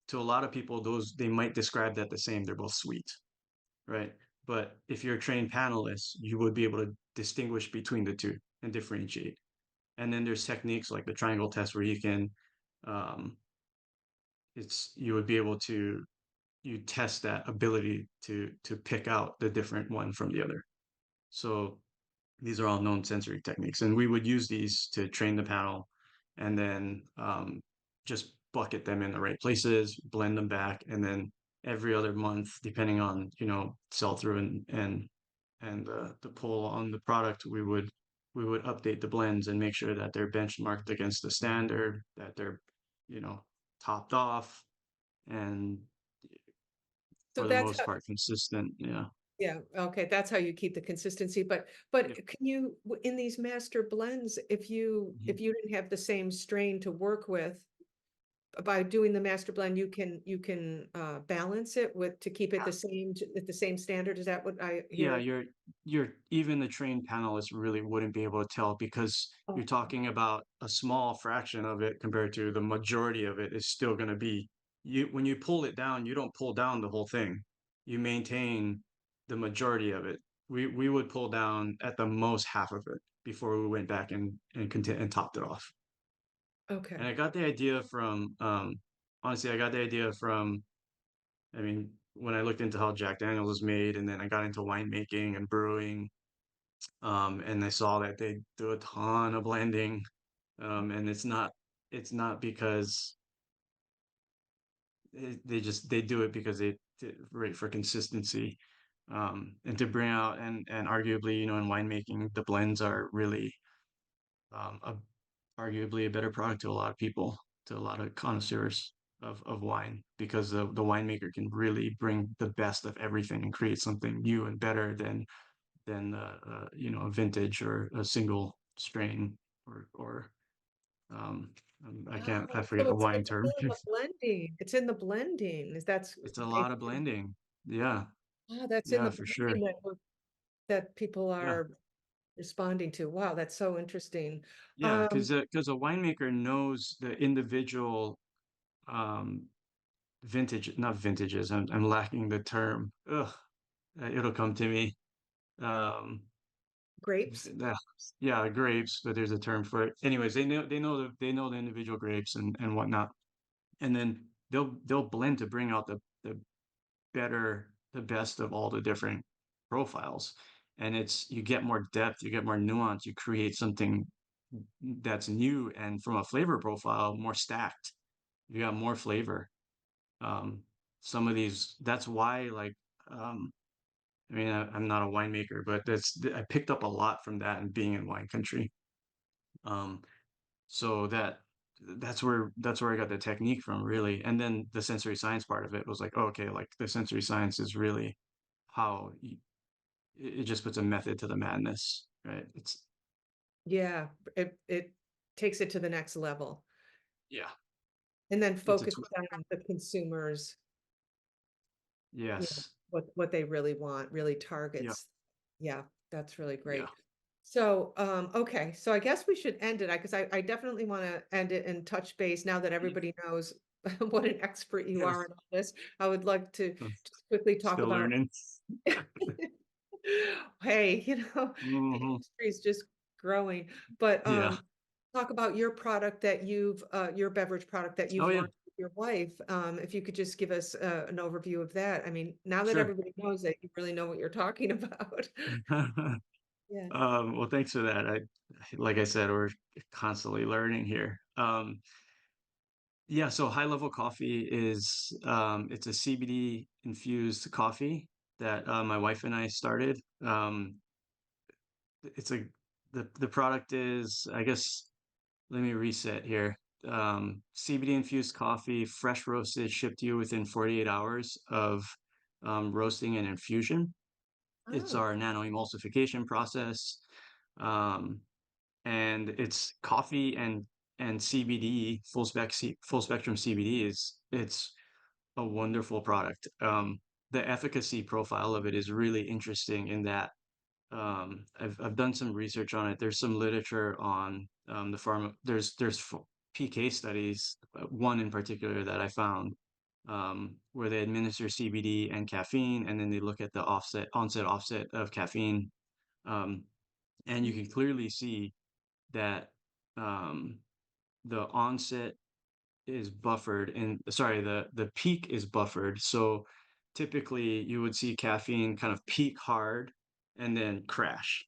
To a lot of people, those they might describe that the same. They're both sweet, right? But if you're a trained panelist, you would be able to distinguish between the two and differentiate. And then there's techniques like the triangle test where you can um, you would be able to you test that ability to pick out the different one from the other. So these are all known sensory techniques, and we would use these to train the panel, and then just bucket them in the right places, blend them back, and then every other month, depending on sell through and the pull on the product, we would update the blends and make sure that they're benchmarked against the standard, that they're you know topped off, and so for the that's most how, part consistent. Yeah. yeah, okay, that's how you keep the consistency. But Yep. can you in these master blends, if you Mhm. if you didn't have the same strain to work with, by doing the master blend, you can balance it with to keep it the same at the same standard. Is that what I Yeah, hear? you're even the trained panelists really wouldn't be able to tell because you're Oh, talking about a small fraction of it compared to the majority of it is still going to be you when you pull it down, you don't pull down the whole thing. You maintain the majority of it. We would pull down at the most half of it before we went back and topped it off. And okay. I got the idea from honestly, I got the idea from I mean, when I looked into how Jack Daniels is made, and then I got into winemaking and brewing, And I saw that they do a ton of blending, and it's not because they do it because right for consistency, and to bring out and arguably, in winemaking, the blends are really a arguably a better product to a lot of people, to a lot of connoisseurs of wine, because the winemaker can really bring the best of everything and create something new and better than a vintage or a single strain or um I Oh, forget so the it's wine it's term. all in the blending. It's in the blending. Is that's It's a lot of basically blending. Yeah, that's in yeah, the for sure. blending that people Yeah, are responding to. Wow, that's so interesting. yeah, Um, because a winemaker knows the individual um vintage, not vintages. I'm lacking the term. Ugh, it'll come to me. Um, grapes. yeah, yeah, grapes, but there's a term for it. Anyways, they know the individual grapes and whatnot, and then they'll blend to bring out the best of all the different profiles. And it's you get more depth, you get more nuance, you create something that's new, and from a flavor profile, more stacked. You got more flavor. Um, some of these, that's why, like, um, I mean, I'm not a winemaker, but I picked up a lot from that and being in wine country. Um, so that's where I got the technique from, really. And then the sensory science part of it was like, oh, okay, like the sensory science is really how it just puts a method to the madness, right? It's Yeah, it takes it to the next level, yeah, and then it's a focuses on the consumers, yes, what they really want, really yeah, targets. Yeah, that's really yeah, great. So, okay, so I guess we should end it because I definitely want to end it and touch base now that everybody knows what an expert you are yes. in all this. I would like to just quickly talk Still about, learning. hey, the Hmm. industry is just growing, but Yeah. talk about your product that your beverage product that Oh you've yeah. launched with your wife. If you could just give us an overview of that. I mean, now that Sure. everybody knows that, you really know what you're talking about. Yeah. Well, thanks for that. Like I said, we're constantly learning here. Yeah, so high level coffee is it's a CBD infused coffee that my wife and I started. It's a the product is, I guess, let me reset here. CBD infused coffee, fresh roasted, shipped to you within 48 hours of roasting and infusion. It's Oh. our nano emulsification process. Um, and it's coffee and CBD, full spectrum CBD, it's a wonderful product. The efficacy profile of it is really interesting in that I've done some research on it. There's some literature on the pharma. There's PK studies, one in particular that I found, where they administer CBD and caffeine, and then they look at the onset offset of caffeine, um, and you can clearly see that um, the onset is buffered, and sorry, the peak is buffered. So typically you would see caffeine kind of peak hard and then crash.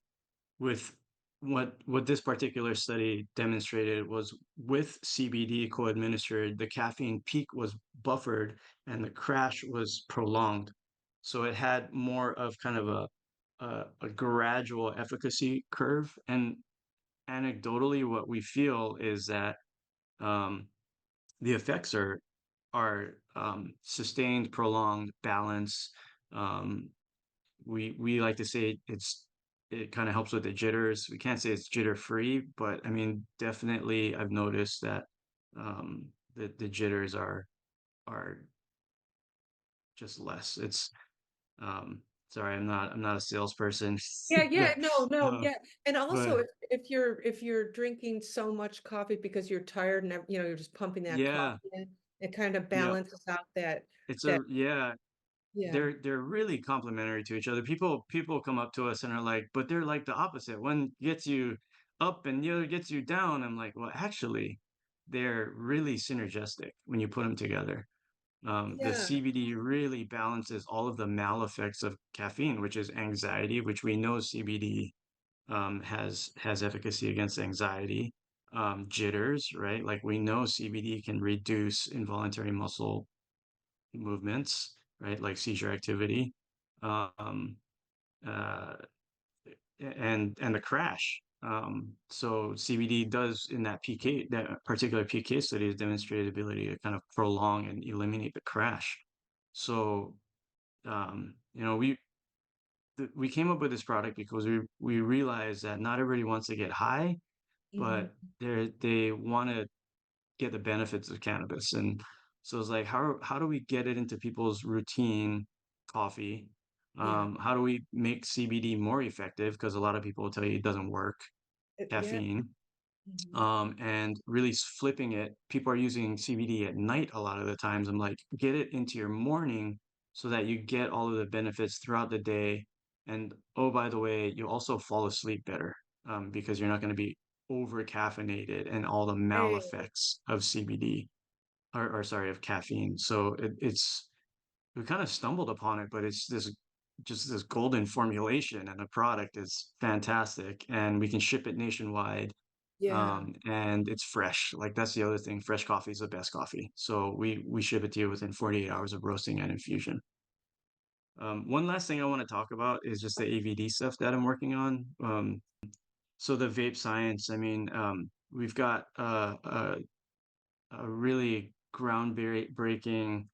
With what this particular study demonstrated was, with CBD co-administered, the caffeine peak was buffered and the crash was prolonged. So it had more of kind of a gradual efficacy curve. And anecdotally, what we feel is that um, the effects are sustained, prolonged, balance. Um, we like to say it kind of helps with the jitters. We can't say it's jitter free, but I mean, definitely I've noticed that the jitters are just less. It's sorry, I'm not a salesperson. Yeah, yeah, no, no, uh, yeah. And but also if you're drinking so much coffee because you're tired and you're just pumping that yeah, coffee in, it kind of yeah, balances out it's that a yeah. yeah. They're really complementary to each other. People come up to us and are like, but they're like the opposite. One gets you up and the other gets you down. I'm like, well, actually, they're really synergistic when you put them together. The Yeah. CBD really balances all of the maleffects of caffeine, which is anxiety, which we know CBD has efficacy against anxiety, jitters, right? Like we know CBD can reduce involuntary muscle movements, right? Like seizure activity, um, uh, and the crash. So CBD does in that PK, that particular PK study, has demonstrated ability to kind of prolong and eliminate the crash. So you know, we came up with this product because we realized that not everybody wants to get high, Mhm. but they want to get the benefits of cannabis. And so it's like, how do we get it into people's routine coffee? Yeah. How do we make CBD more effective? Because a lot of people will tell you it doesn't work, Yeah. caffeine. Mhm. And really flipping it. People are using CBD at night a lot of the times. I'm like, get it into your morning so that you get all of the benefits throughout the day. And oh, by the way, you also fall asleep better because you're not going to be over caffeinated and all the mal Hey. effects of CBD or sorry, of caffeine. So it's we kind of stumbled upon it, but it's this just this golden formulation, and the product is fantastic, and we can ship it nationwide, Yeah. and it's fresh. Like that's the other thing. Fresh coffee is the best coffee. So we ship it to you within 48 hours of roasting and infusion. One last thing I want to talk about is just the AVD stuff that I'm working on. So the vape science. I mean, we've got a really groundbreaking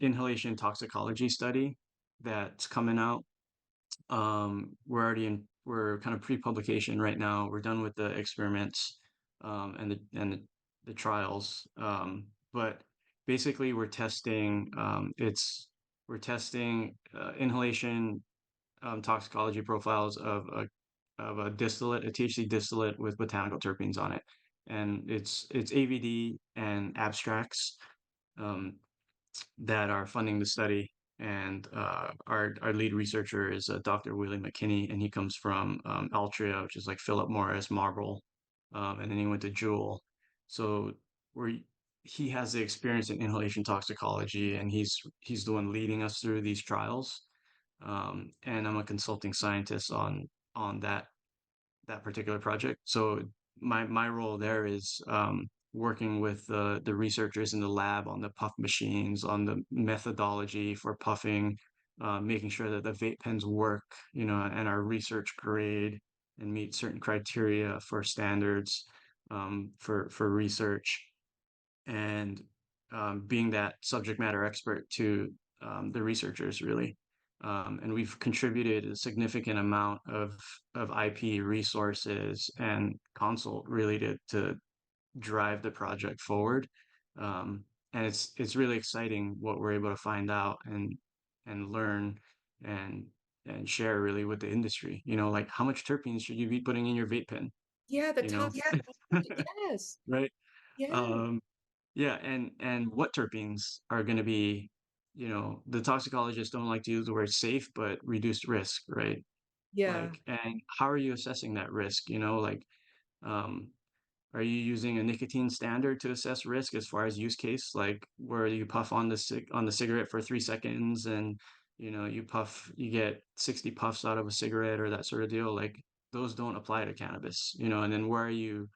inhalation toxicology study that's coming out. We're kind of pre-publication right now. We're done with the experiments and the trials. But basically we're testing inhalation toxicology profiles of a distillate, a THC distillate with botanical terpenes on it. And it's AVD and abstracts. Um, that are funding the study. And our lead researcher is Dr. Willie McKinney, and he comes from Altria, which is like Philip Morris, Marlboro, and then he went to Juul. So where he has the experience in inhalation toxicology, and he's the one leading us through these trials. And I'm a consulting scientist on that particular project. So my role there is working with the researchers in the lab on the puff machines, on the methodology for puffing, making sure that the vape pens work, you know, and are research grade and meet certain criteria for standards for research, and being that subject matter expert to the researchers really. And we've contributed a significant amount of IP resources and consult really to drive the project forward. Um, and it's really exciting what we're able to find out and learn and and share really with the industry. You know, like how much terpenes should you be putting in your vape pen? Yeah, the You know, toxicology. Yes. right? Yeah. Um, yeah, and what terpenes are going to be, you know, the toxicologists don't like to use the word safe, but reduced risk, right? Yeah. Like, and how are you assessing that risk? You know, like, um, are you using a nicotine standard to assess risk as far as use case, like where you puff on the cigarette for 3 seconds and you know you get 60 puffs out of a cigarette or that sort of deal? Like those don't apply to cannabis, you know. And then where are you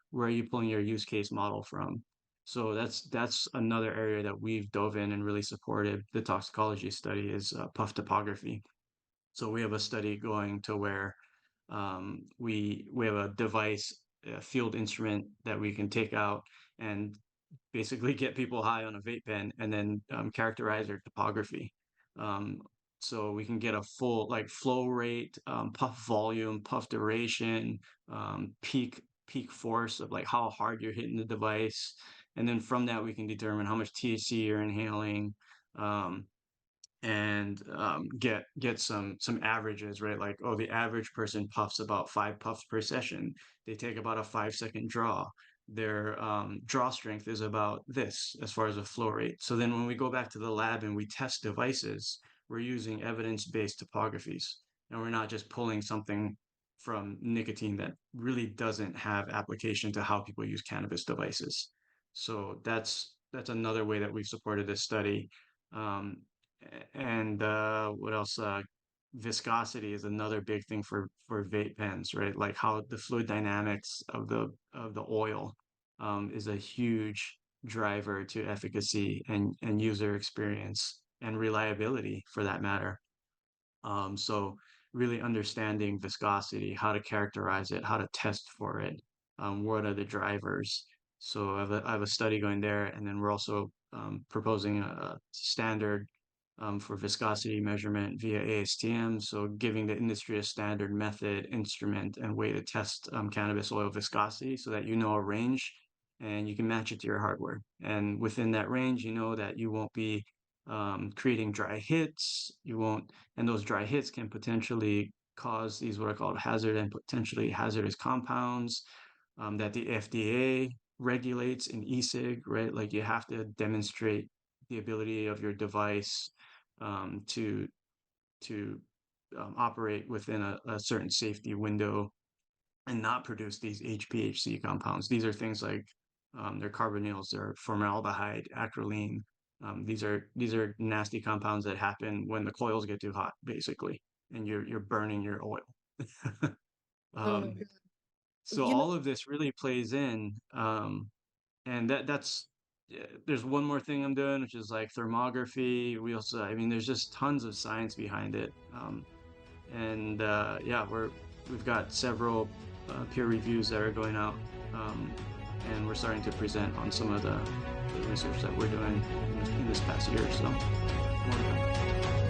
pulling your use case model from? So that's another area that we've dove in and really supported the toxicology study is puff topography. So we have a study going to where we have a device, a field instrument that we can take out and basically get people high on a vape pen and then characterize their topography. Um, so we can get a full like flow rate, puff volume, puff duration, peak force of like how hard you're hitting the device, and then from that we can determine how much THC you're inhaling. Um, and get some averages, right? Like, oh, the average person puffs about 5 puffs per session. They take about a 5 second draw. Their draw strength is about this as far as a flow rate. So then when we go back to the lab and we test devices, we're using evidence-based topographies, and we're not just pulling something from nicotine that really doesn't have application to how people use cannabis devices. So that's another way that we've supported this study. Um, and what else? viscosity is another big thing for vape pens, right? Like how the fluid dynamics of the oil is a huge driver to efficacy and user experience and reliability for that matter. So really understanding viscosity, how to characterize it, how to test for it, what are the drivers. So I have a study going there, and then we're also proposing a standard for viscosity measurement via ASTM. So giving the industry a standard method, instrument, and way to test cannabis oil viscosity so that you know a range and you can match it to your hardware. And within that range, you know that you won't be creating dry hits. You won't, and those dry hits can potentially cause these what are called hazard and potentially hazardous compounds that the FDA regulates in e-cig, right? Like you have to demonstrate the ability of your device to operate within a certain safety window and not produce these HPHC compounds. These are things like they're carbonyls, they're formaldehyde, acrolein. These are nasty compounds that happen when the coils get too hot, basically, and you're burning your oil. Uh, um, so you know, all of this really plays in, and that's there's one more thing I'm doing, which is like thermography. We also, I mean, there's just tons of science behind it, and yeah, we've got several peer reviews that are going out, um, and we're starting to present on some of the research that we're doing in this past year. So more to come.